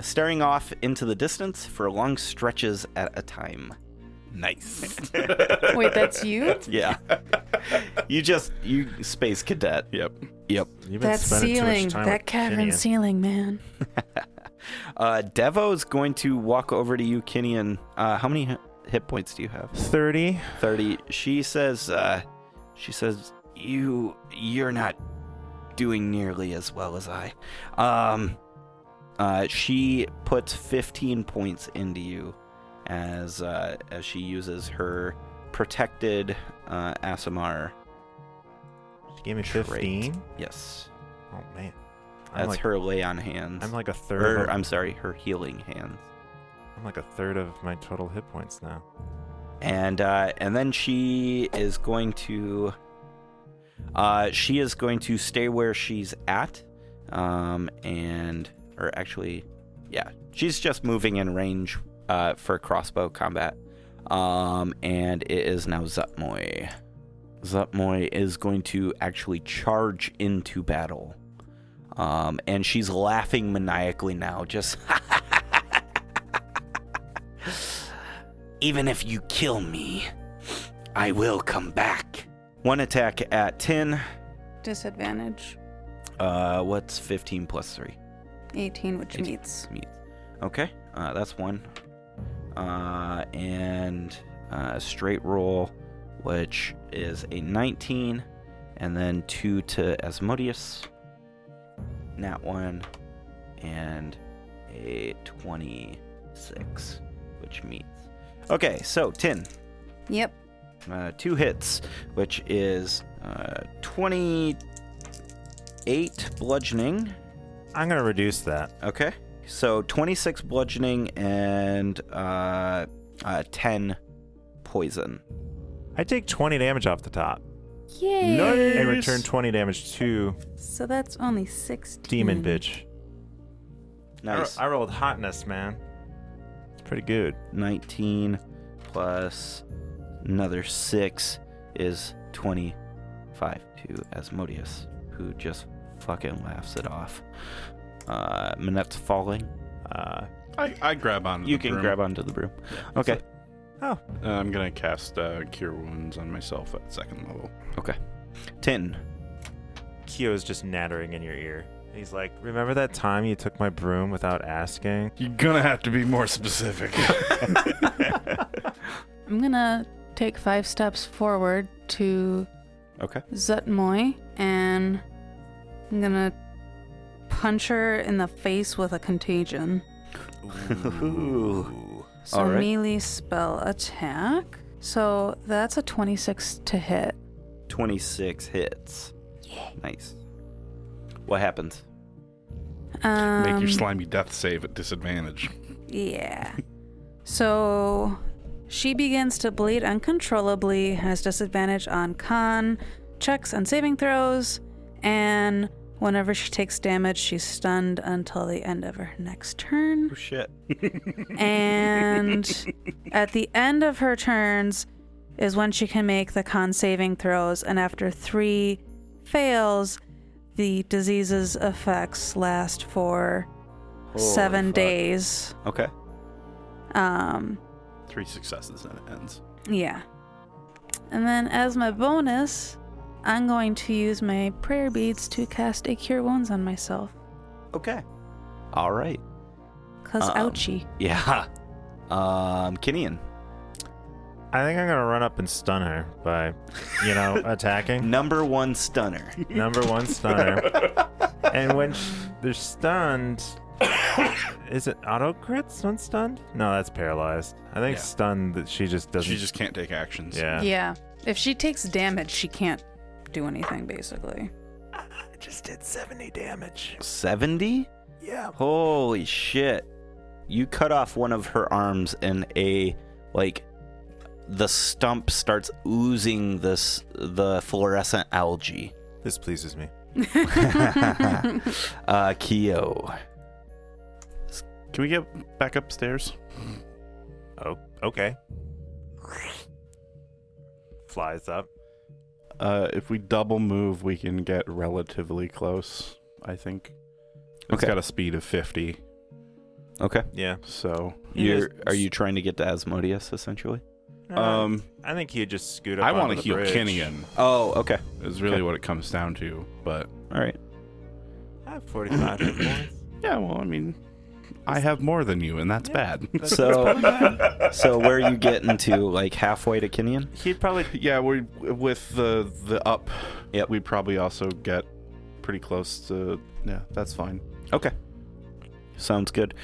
staring off into the distance for long stretches at a time. Nice. Wait, that's you? Yeah. you space cadet. Yep. Yep. You've been That spending too much ceiling, time that with cavern Kinian. ceiling, man. Devo's going to walk over to you, Kinian. How many hit points do you have? 30. 30. She says, you're not doing nearly as well as I. She puts 15 points into you as she uses her protected Aasimar. She gave me trait. 15? Yes. Oh, man. That's her lay on hands. I'm like a third. I'm sorry, her healing hands. I'm like a third of my total hit points now. And then she is going to stay where she's at, she's just moving in range for crossbow combat, and it is now Zutmoy. Zutmoy is going to actually charge into battle, and she's laughing maniacally now, just even if you kill me, I will come back. One attack at 10. Disadvantage. What's 15 plus 3? 18, which 18. meets. Okay, that's one. And straight roll, which is a 19, and then 2 to Asmodeus. Nat 1, and a 26, which meets. Okay, so 10. Yep. 2 hits, which is 28 bludgeoning. I'm going to reduce that. Okay. So 26 bludgeoning and 10 poison. I take 20 damage off the top. Yay! And return 20 damage to So that's only 16. Demon Bitch. Nice. I rolled hotness, man. It's pretty good. 19 plus another 6 is 25 to Asmodeus, who just fucking laughs it off. Manette's falling. I grab onto You the can broom. grab onto the broom. Yeah, Okay. Oh. I'm going to cast Cure Wounds on myself at 2nd level. Okay. 10. Kyo's just nattering in your ear. He's like, remember that time you took my broom without asking? You're going to have to be more specific. I'm gonna take 5 steps forward to Okay. Zutmoy, and I'm gonna punch her in the face with a contagion. Ooh. So All right. melee spell attack. So that's a 26 to hit. 26 hits. Yeah. Nice. What happens? Make your slimy death save at disadvantage. Yeah. So she begins to bleed uncontrollably, has disadvantage on con checks and saving throws, and whenever she takes damage, she's stunned until the end of her next turn. Oh, shit. And at the end of her turns is when she can make the con saving throws, and after 3 fails, the disease's effects last for Holy 7 fuck. days. Okay. 3 successes and it ends. Yeah. And then as my bonus, I'm going to use my prayer beads to cast a Cure Wounds on myself. Okay. All right. Cause ouchie. Yeah. Kinian. I think I'm going to run up and stun her by, attacking. Number 1 stunner. Number 1 stunner. And when they're stunned, is it auto crits when stunned? No, that's paralyzed. I think Yeah. stunned that she just doesn't. She just can't take actions. Yeah. Yeah. If she takes damage, she can't do anything, basically. I just did 70 damage. 70? Yeah. Holy shit. You cut off one of her arms and the stump starts oozing the fluorescent algae. This pleases me. Kyo. Can we get back upstairs? Oh, okay. Flies up. If we double move, we can get relatively close, I think. It's Okay. got a speed of 50, Okay. Yeah. so... Are you trying to get to Asmodeus, essentially? I think he'd just scoot up. I want onto to the heal bridge. Kinian, Oh, okay. is really Okay. what it comes down to, but... All right. I have 45 hit points. Yeah, well, I mean, I have more than you, and that's bad. So where are you getting to? Like halfway to Kinian? He'd probably. Yeah, we with the up, Yep. we'd probably also get pretty close to... Yeah, that's fine. Okay. Sounds good.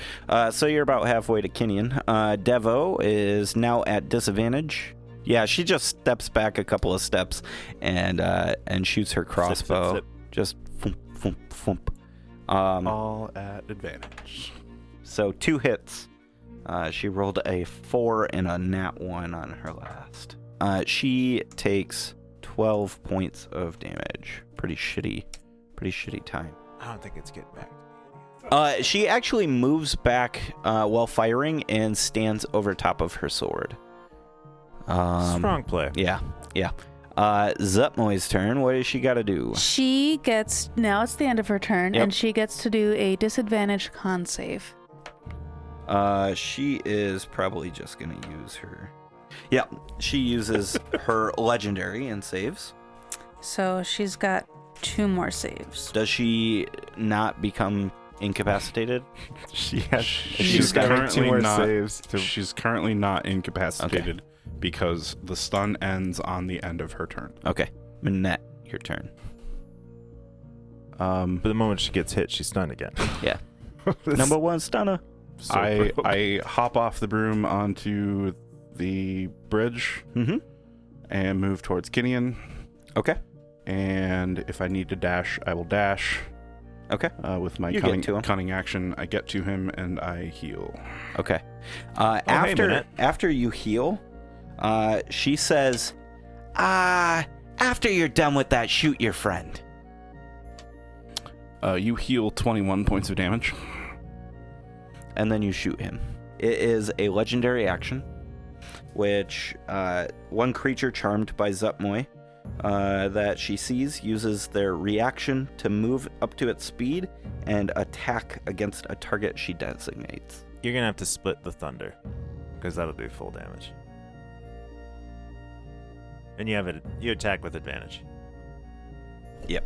So you're about halfway to Kinian. Devo is now at disadvantage. Yeah, she just steps back a couple of steps and shoots her crossbow. Zip. Just thump, thump, thump. All at advantage. So 2 hits. She rolled a 4 and a nat 1 on her last. She takes 12 points of damage. Pretty shitty time. I don't think it's getting back. She actually moves back while firing and stands over top of her sword. Strong play. Yeah. Zutmoy's turn. What does she got to do? She gets, now it's the end of her turn, Yep. and she gets to do a disadvantage con save. She is probably just going to use her. Yeah, she uses her legendary and saves. So she's got 2 more saves. Does she not become incapacitated? She's got 2 more not. saves. She's currently not incapacitated because the stun ends on the end of her turn. Okay. Minette, your turn. But the moment she gets hit, she's stunned again. Yeah. Number 1 stunner. I hop off the broom onto the bridge Mm-hmm. and move towards Kinian. Okay. And if I need to dash, I will dash. Okay. With my You get to him. cunning action, I get to him and I heal. Okay. hey, Minette. After you heal, she says, after you're done with that, shoot your friend. You heal 21 points of damage. And then you shoot him. It is a legendary action, which one creature charmed by Zutmoy that she sees uses their reaction to move up to its speed and attack against a target she designates. You're going to have to split the thunder, because that'll do full damage. And you attack with advantage. Yep.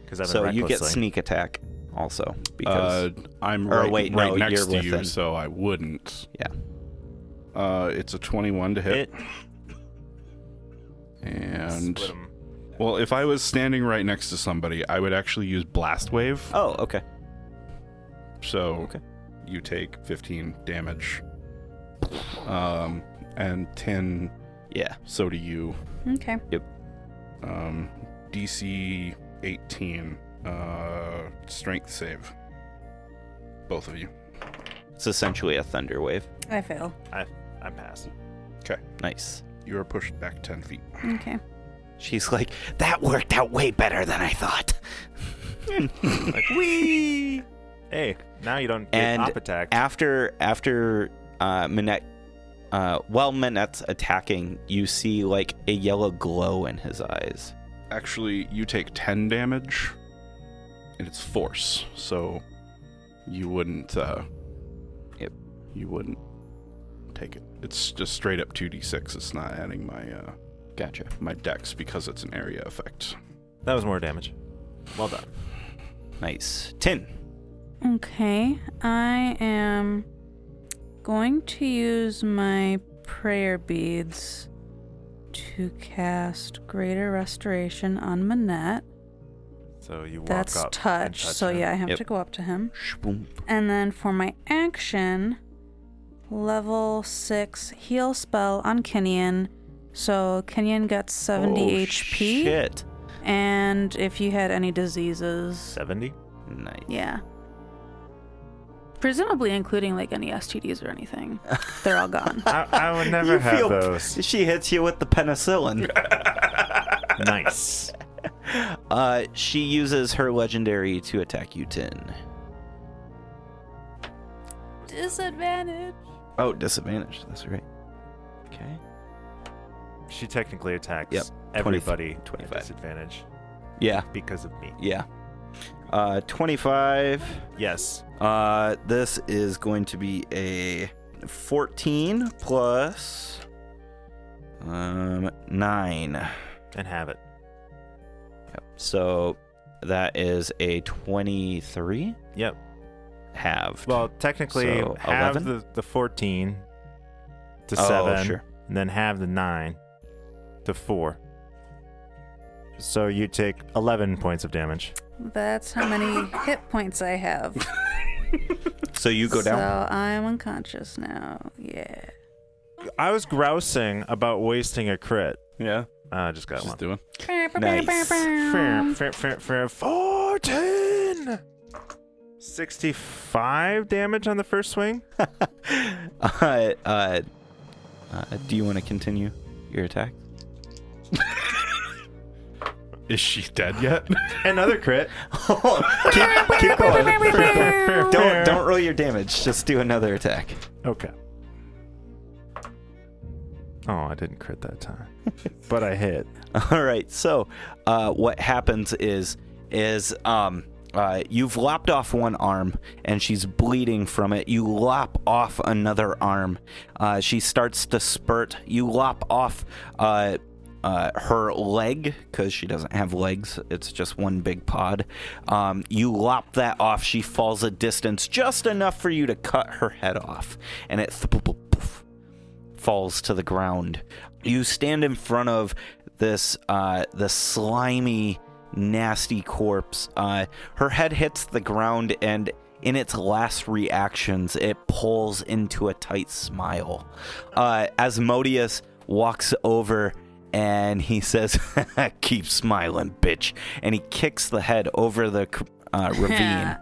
Because So you get sneak attack also because I'm or right, wait, right no, next you're to you, within. so I wouldn't. Yeah. It's a 21 to hit. And Split 'em. well, if I was standing right next to somebody, I would actually use Blast Wave. Oh, okay. So Okay. you take 15 damage. And 10, Yeah. so do you. Okay. DC 18, strength save. Both of you. It's essentially a thunder wave. I fail. I pass. Okay. Nice. You are pushed back 10 feet. Okay. She's like, that worked out way better than I thought. Like, wee! Hey, now you don't get And op attack. After Minette, while Minette's attacking, you see like a yellow glow in his eyes. Actually, you take 10 damage, and it's force, so you wouldn't, Yep. You wouldn't take it. It's just straight up 2d6. It's not adding Gotcha. my dex because it's an area effect. That was more damage. Well done. Nice. 10. Okay. I am going to use my prayer beads to cast Greater Restoration on Manette. So you walk That's up. touch. and So him. yeah, I have Yep. to go up to him. Shboom. And then for my action, level 6 heal spell on Kenyan. So Kenyan gets 70 Oh, HP. Shit. And if you had any diseases, 70? Nice. yeah. Presumably including like any STDs or anything. They're all gone. I would never You have feel- those. She hits you with the penicillin. Nice. She uses her legendary to attack you, 10. Disadvantage. Oh, disadvantage. That's right. Okay. She technically attacks Yep. everybody 25. at disadvantage Yeah. because of me. Yeah. 25. Yes. This is going to be a 14 plus 9. And have it. Yep. So that is a 23 Yep. halved. Well, technically, So, have 11? the 14 to Oh, 7, sure. and then have the 9 to 4. So you take 11 points of damage. That's how many hit points I have. So you go down. So I'm unconscious now. Yeah. I was grousing about wasting a crit. Yeah. I just got Just one. doing. Nice. Fair. 14! 65 damage on the first swing? Do you want to continue your attack? Is she dead yet? Another crit. keep going. Fair. Don't roll your damage. Just do another attack. Okay. Oh, I didn't crit that time. But I hit. All right. So, what happens is you've lopped off one arm and she's bleeding from it. You lop off another arm. She starts to spurt. You lop off her leg because she doesn't have legs. It's just one big pod. You lop that off. She falls a distance just enough for you to cut her head off, and it falls to the ground. You stand in front of this the slimy, nasty corpse. Her head hits the ground, and in its last reactions, it pulls into a tight smile. Asmodeus walks over and he says, "Keep smiling, bitch," and he kicks the head over the ravine.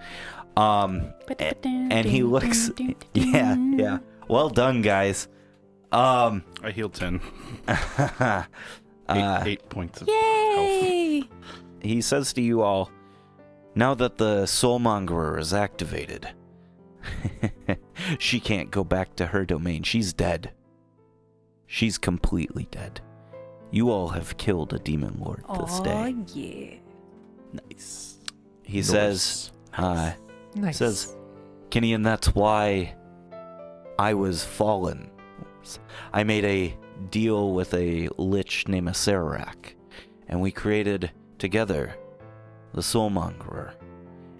And he looks, yeah. Well done, guys. I healed 10. Uh, 8 points of Yay! he says to you all, now that the Soulmongerer is activated, she can't go back to her domain. She's dead. She's completely dead. You all have killed a demon lord this day. Oh, yeah. Nice. He says, Nice. says, Kenny, and that's why I was fallen. I made a deal with a lich named Sararak, and we created together the Soulmongerer.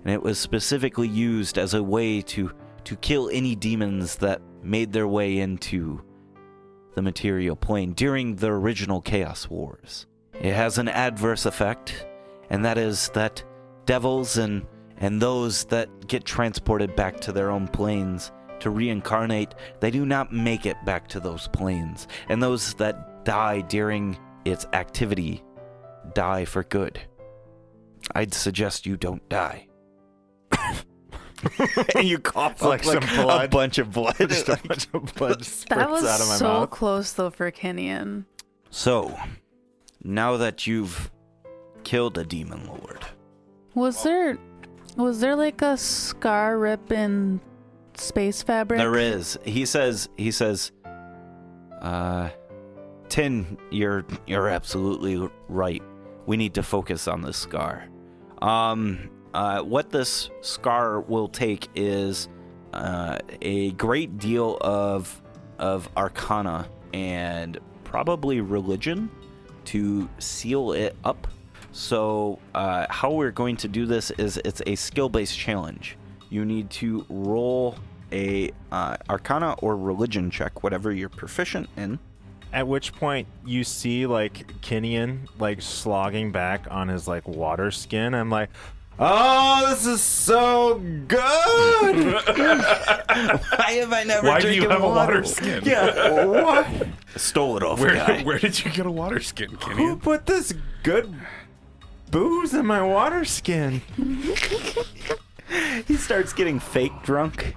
And it was specifically used as a way to kill any demons that made their way into the material plane during the original Chaos Wars. It has an adverse effect, and that is that devils and those that get transported back to their own planes to reincarnate, they do not make it back to those planes. And those that die during its activity die for good. I'd suggest you don't die. And you cough like some blood. A bunch of blood. Just a bunch of blood spurts That was out of my so mouth. close, though, for Kenyan. So, now that you've killed a demon lord, Was there like a scar rip in space fabric? there is. He says, Tin, you're absolutely right. We need to focus on this scar. What this scar will take is a great deal of arcana and probably religion to seal it up. So how we're going to do this is it's a skill-based challenge. You need to roll a arcana or religion check, whatever you're proficient in. At which point you see like Kenyan like slogging back on his like water skin. I'm like, oh, this is so good. Why have I never Why do drinking you have a water? water skin? Yeah, what? Stole it off a guy. Where did you get a water skin, Who Kenny? put this good booze in my water skin? He starts getting fake drunk.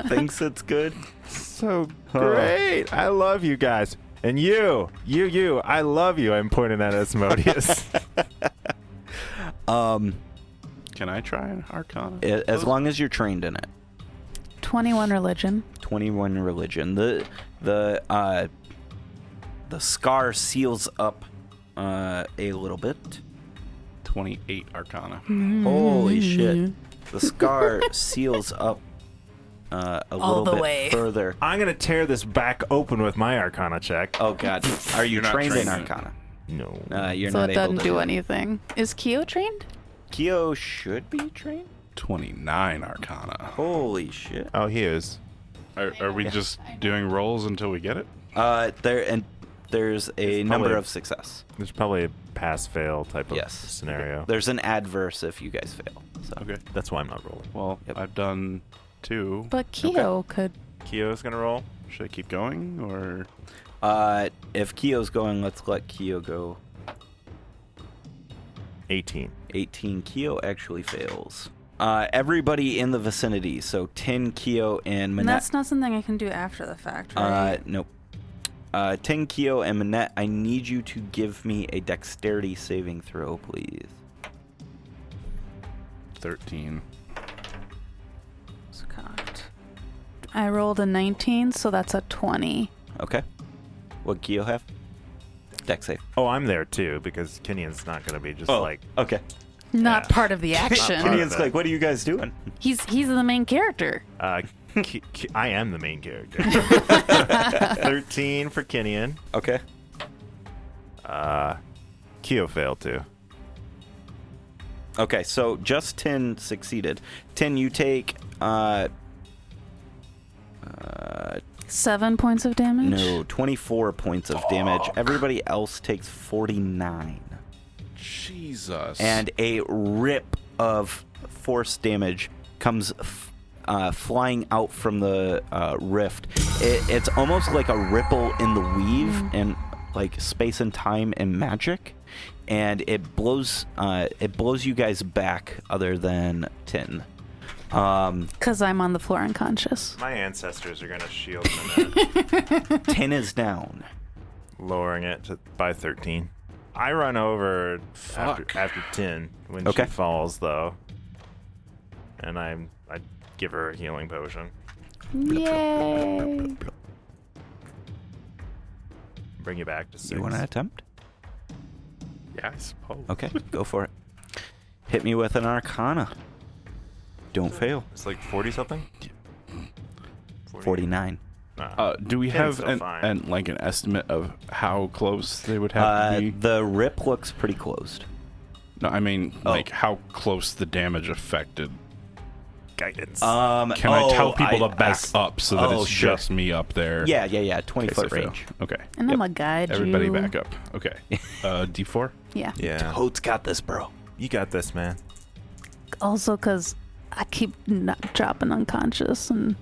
Thinks it's good. So great. I love you guys. And you, I love you. I'm pointing at Asmodeus. Can I try an arcana? As long as you're trained in it. 21 religion. 21 religion. The scar seals up a little bit. 28 arcana. Holy shit. The scar seals up a little the bit way. further. I'm going to tear this back open with my Arcana check. Oh god. Are you You're not trained in trained. Arcana? No. You're So not it able doesn't to do it. anything. Is Kyo trained? Kyo should be trained? 29 arcana. Holy shit. Oh, he is. Are we just doing rolls until we get it? There's a It's number probably- of success. There's probably a pass-fail type of Yes. scenario. There's an adverse if you guys fail. So. Okay. That's why I'm not rolling. Well, Yep. I've done 2. But Kyo could. Kyo's going to roll. Should I keep going or? If Kyo's going, let's let Kyo go. 18. 18. Kyo actually fails. Everybody in the vicinity, so Tin, Kyo, and And Manette. that's not something I can do after the fact, right? Nope. Tin, Kyo, and Manette, I need you to give me a dexterity saving throw, please. 13. It's cocked. I rolled a 19, so that's a 20. Okay. What Kyo have? Dex save. Oh, I'm there too, because Kenyan's not going to be just like... okay. Not Yeah. part of the action. part of Kenyan's it. like, what are you guys doing? He's the main character. I am the main character. 13 for Kenyan. Okay. Kyo failed too. Okay, so just Tin succeeded. Tin, you take 7 points of damage? no 24 points of damage. Everybody else takes 49. Jesus. And a rip of force damage comes flying out from the rift. It's almost like a ripple in the weave and like space and time and magic, and it blows you guys back. Other than Tin, Because I'm on the floor unconscious. My ancestors are going to shield Manette, Tin is down. lowering it by 13. I run over Fuck. after 10 when Okay. she falls, though. And I give her a healing potion. Yay! Bring you back to 6. You want to attempt? Yeah, I suppose. Okay, go for it. Hit me with an Arcana. Don't fail. It's like 40 something? 49. Do we Ken's have still fine. an estimate of how close they would have to be? The rip looks pretty closed. No, I mean, like, how close the damage affected. Guidance. Can I tell people to back up so that it's sure. just me up there? Yeah, 20-foot so range. Okay. And I'm gonna guide Everybody you. back up. Okay. D4? Yeah. Yeah. Toad's got this, bro. You got this, man. Also, because I keep not dropping unconscious and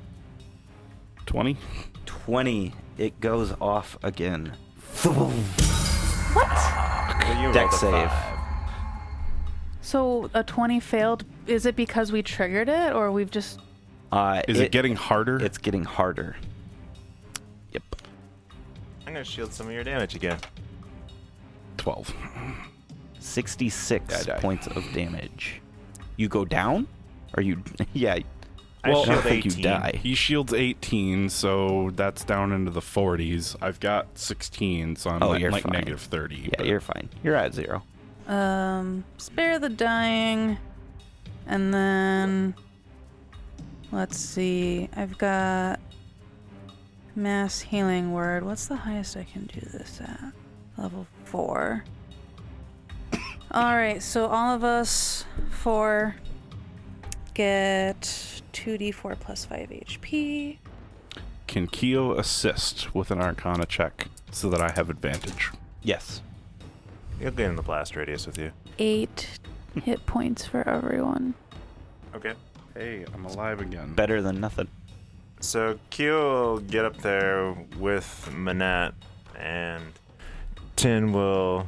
20? 20. It goes off again. what? Well, you Deck rolled a save. 5. So a 20 failed. Is it because we triggered it, or we've just? Is it getting harder? It's getting harder. Yep. I'm gonna shield some of your damage again. 12. 66 I die. points of damage. You go down? Or you... Yeah. I Well, I shield don't think you 18. die. He shields 18, so that's down into the 40s. I've got 16, so I'm you're like fine. negative 30. Yeah, but- you're fine. You're at 0. Spare the dying, and then let's see. I've got mass healing word. What's the highest I can do this at? Level 4. All right, so all of us 4 get 2d4 plus 5 HP. Can Keo assist with an Arcana check so that I have advantage? Yes. You'll get in the blast radius with you. 8 hit points for everyone. Okay. Hey, I'm alive again. Better than nothing. So Q will get up there with Manette, and Tin will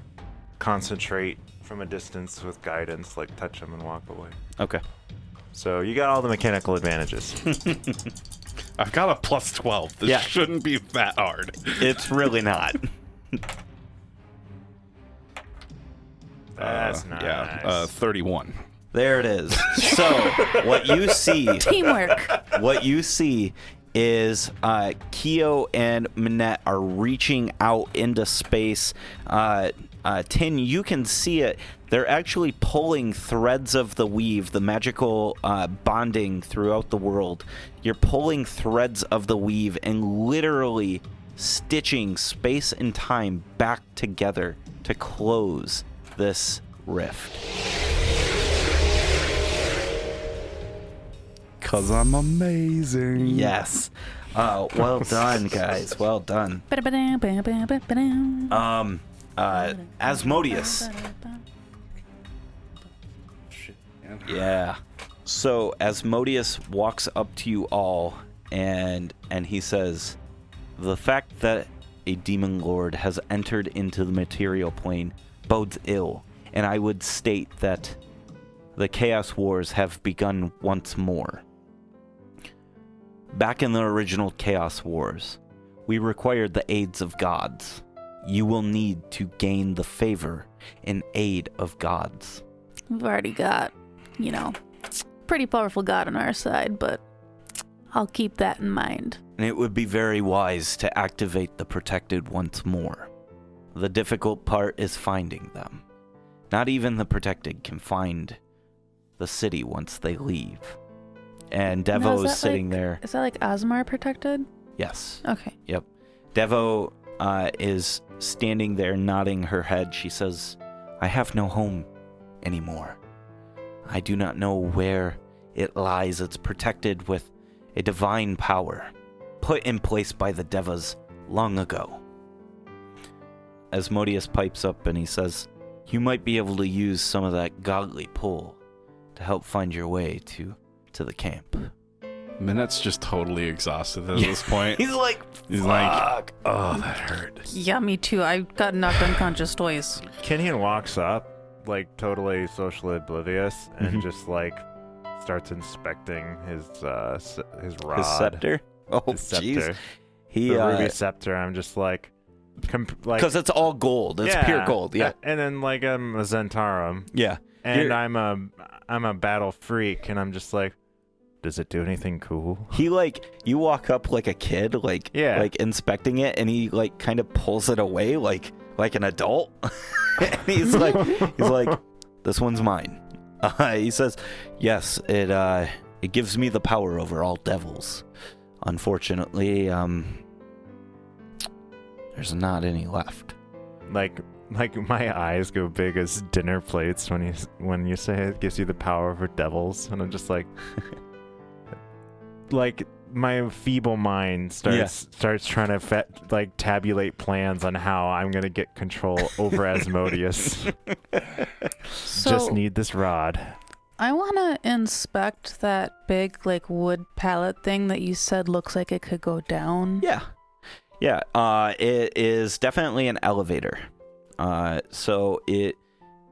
concentrate from a distance with guidance, like touch him and walk away. Okay. So you got all the mechanical advantages. I've got a plus 12. This Yeah. shouldn't be that hard. It's really not. That's nice. Yeah, 31. There it is. So, what you see... Teamwork. What you see is Keo and Minette are reaching out into space. Tin, you can see it. They're actually pulling threads of the weave, the magical bonding throughout the world. You're pulling threads of the weave and literally stitching space and time back together to close this rift. 'Cause I'm amazing. Yes. Well done, guys. Well done. Asmodeus. Yeah. So Asmodeus walks up to you all and he says, "The fact that a demon lord has entered into the material plane bodes ill, and I would state that the Chaos Wars have begun once more. Back in the original Chaos Wars, we required the aids of gods. You will need to gain the favor and aid of gods." We've already got, pretty powerful god on our side, but I'll keep that in mind. And it would be very wise to activate the Protected once more. The difficult part is finding them. Not even the Protected can find the city once they leave. And Now, Devo is is that sitting like- there. Is that like Osmar protected? Yes. Okay. Yep. Devo is standing there nodding her head. She says, "I have no home anymore. I do not know where it lies. It's protected with a divine power put in place by the Devas long ago." Asmodeus pipes up and he says, "You might be able to use some of that godly pull to help find your way to the camp." Minette's just totally exhausted at this point. He's like, like, oh, that hurt. Yeah, me too. I got knocked unconscious twice. Kenyon walks up, like totally socially oblivious, and just like starts inspecting his rod, his scepter. Oh, his jeez. scepter, He the ruby scepter. I'm just like, because it's all gold. It's pure gold. Yeah. And then like I'm a Zentarum, Yeah. and You're- I'm a battle freak, and I'm just like, does it do anything cool? He you walk up like a kid, like inspecting it, and he like kind of pulls it away like an adult. And he's like, "This one's mine." He says, "Yes, it gives me the power over all devils. unfortunately, there's not any left. Like my eyes go big as dinner plates when you say it gives you the power for devils, and I'm just like, like my feeble mind starts trying to tabulate plans on how I'm gonna get control over Asmodeus. Just need this rod. I want to inspect that big wood pallet thing that you said looks like it could go down. Yeah. It is definitely an elevator. So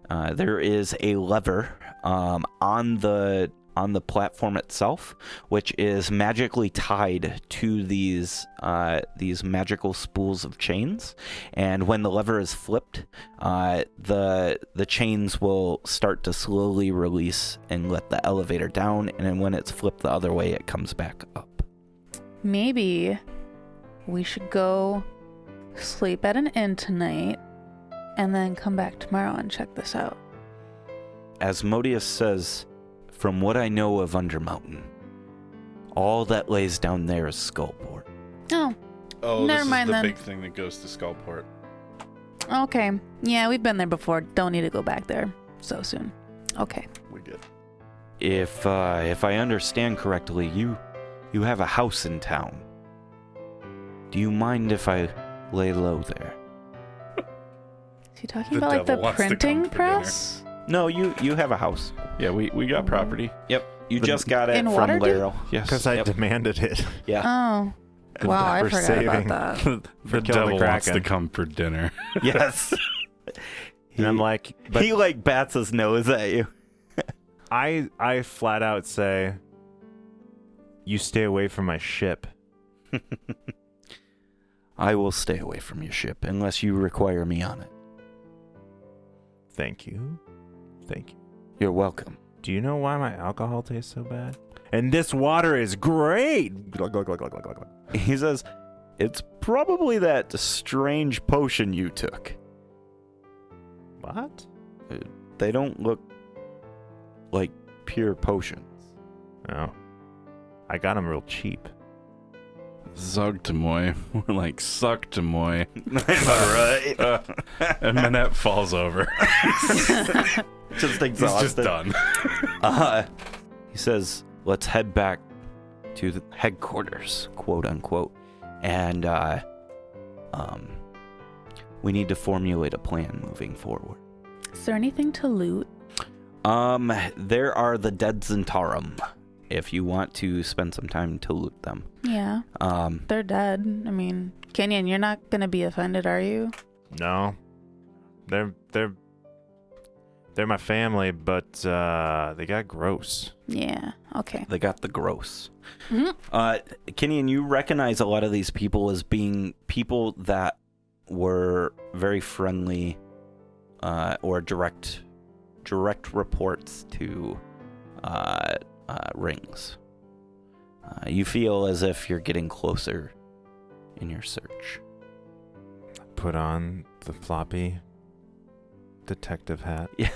there is a lever on the platform itself, which is magically tied to these magical spools of chains. And when the lever is flipped, the chains will start to slowly release and let the elevator down. And then when it's flipped the other way, it comes back up. Maybe we should go sleep at an inn tonight and then come back tomorrow and check this out. Asmodeus says, from what I know of Undermountain, all that lays down there is Skullport. Oh, Oh, Never this mind is the then. big thing that goes to Skullport. okay. Yeah, we've been there before. Don't need to go back there so soon. Okay. We good. If I understand correctly, you have a house in town. Do you mind if I lay low there? Is he talking The about devil the wants to come printing for press? No, you have a house. Yeah, we got property. Yep. You just got it In from Waterdeep? Laryl. Yes. Because I Yep. demanded it. Yeah. Oh. Wow, I For forgot saving. about that. the For killing devil the wants to Kraken. come for dinner. Yes. And I'm like, but he bats his nose at you. I flat out say, you stay away from my ship. I will stay away from your ship unless you require me on it. Thank you. You're welcome. Do you know why my alcohol tastes so bad? And this water is great. Glug, glug, glug, glug, glug, glug. He says, it's probably that strange potion you took. What? They don't look like pure potions. No. I got them real cheap. Zugtamoy. More like Sucktamoy. Am I right? And Manette falls over. Just He's exhausted. just done. He says, let's head back to the headquarters, quote unquote. And we need to formulate a plan moving forward. Is there anything to loot? There are the dead Zentarum, if you want to spend some time to loot them. Yeah. They're dead. I mean, Kenyon, you're not going to be offended, are you? No. They're my family, but they got gross. Yeah. Okay. They got the gross. Mm-hmm. Kenyon, you recognize a lot of these people as being people that were very friendly or direct reports to Rings. You feel as if you're getting closer in your search. Put on the floppy detective hat. Yeah.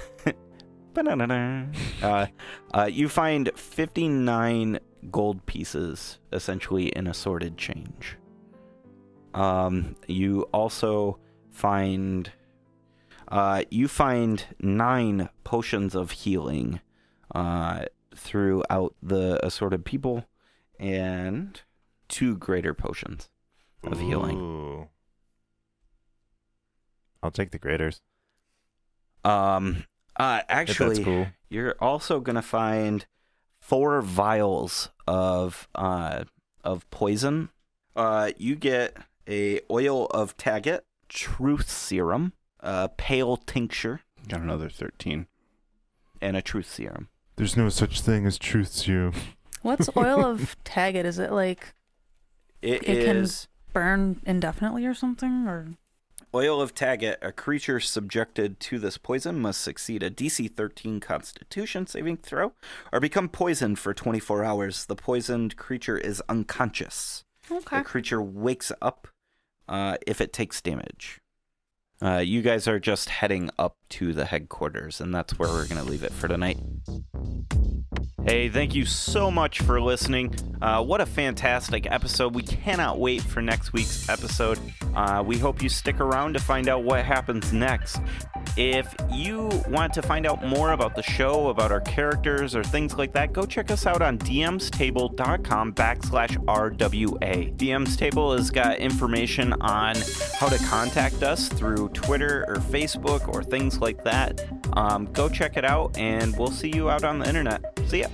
You find 59 gold pieces, essentially in assorted change. You also find 9 potions of healing throughout the assorted people, and 2 greater potions of healing. Ooh. I'll take the graders. Actually, If that's cool. you're also gonna find 4 vials of poison. You get a oil of Taggett, truth serum, a pale tincture, Got another 13. and a truth serum. There's no such thing as truth serum. What's oil of Taggett? Is it like It It can- is burn indefinitely or something? Or oil of Taggett. A creature subjected to this poison must succeed a DC 13 Constitution saving throw or become poisoned for 24 hours. The poisoned creature is unconscious. okay. The creature wakes up if it takes damage. You guys are just heading up to the headquarters, and that's where we're going to leave it for tonight. Hey, thank you so much for listening. What a fantastic episode. We cannot wait for next week's episode. We hope you stick around to find out what happens next. If you want to find out more about the show, about our characters, or things like that, go check us out on dmstable.com/RWA. DM's Table has got information on how to contact us through Twitter or Facebook or things like that. Go check it out, and we'll see you out on the internet. See ya.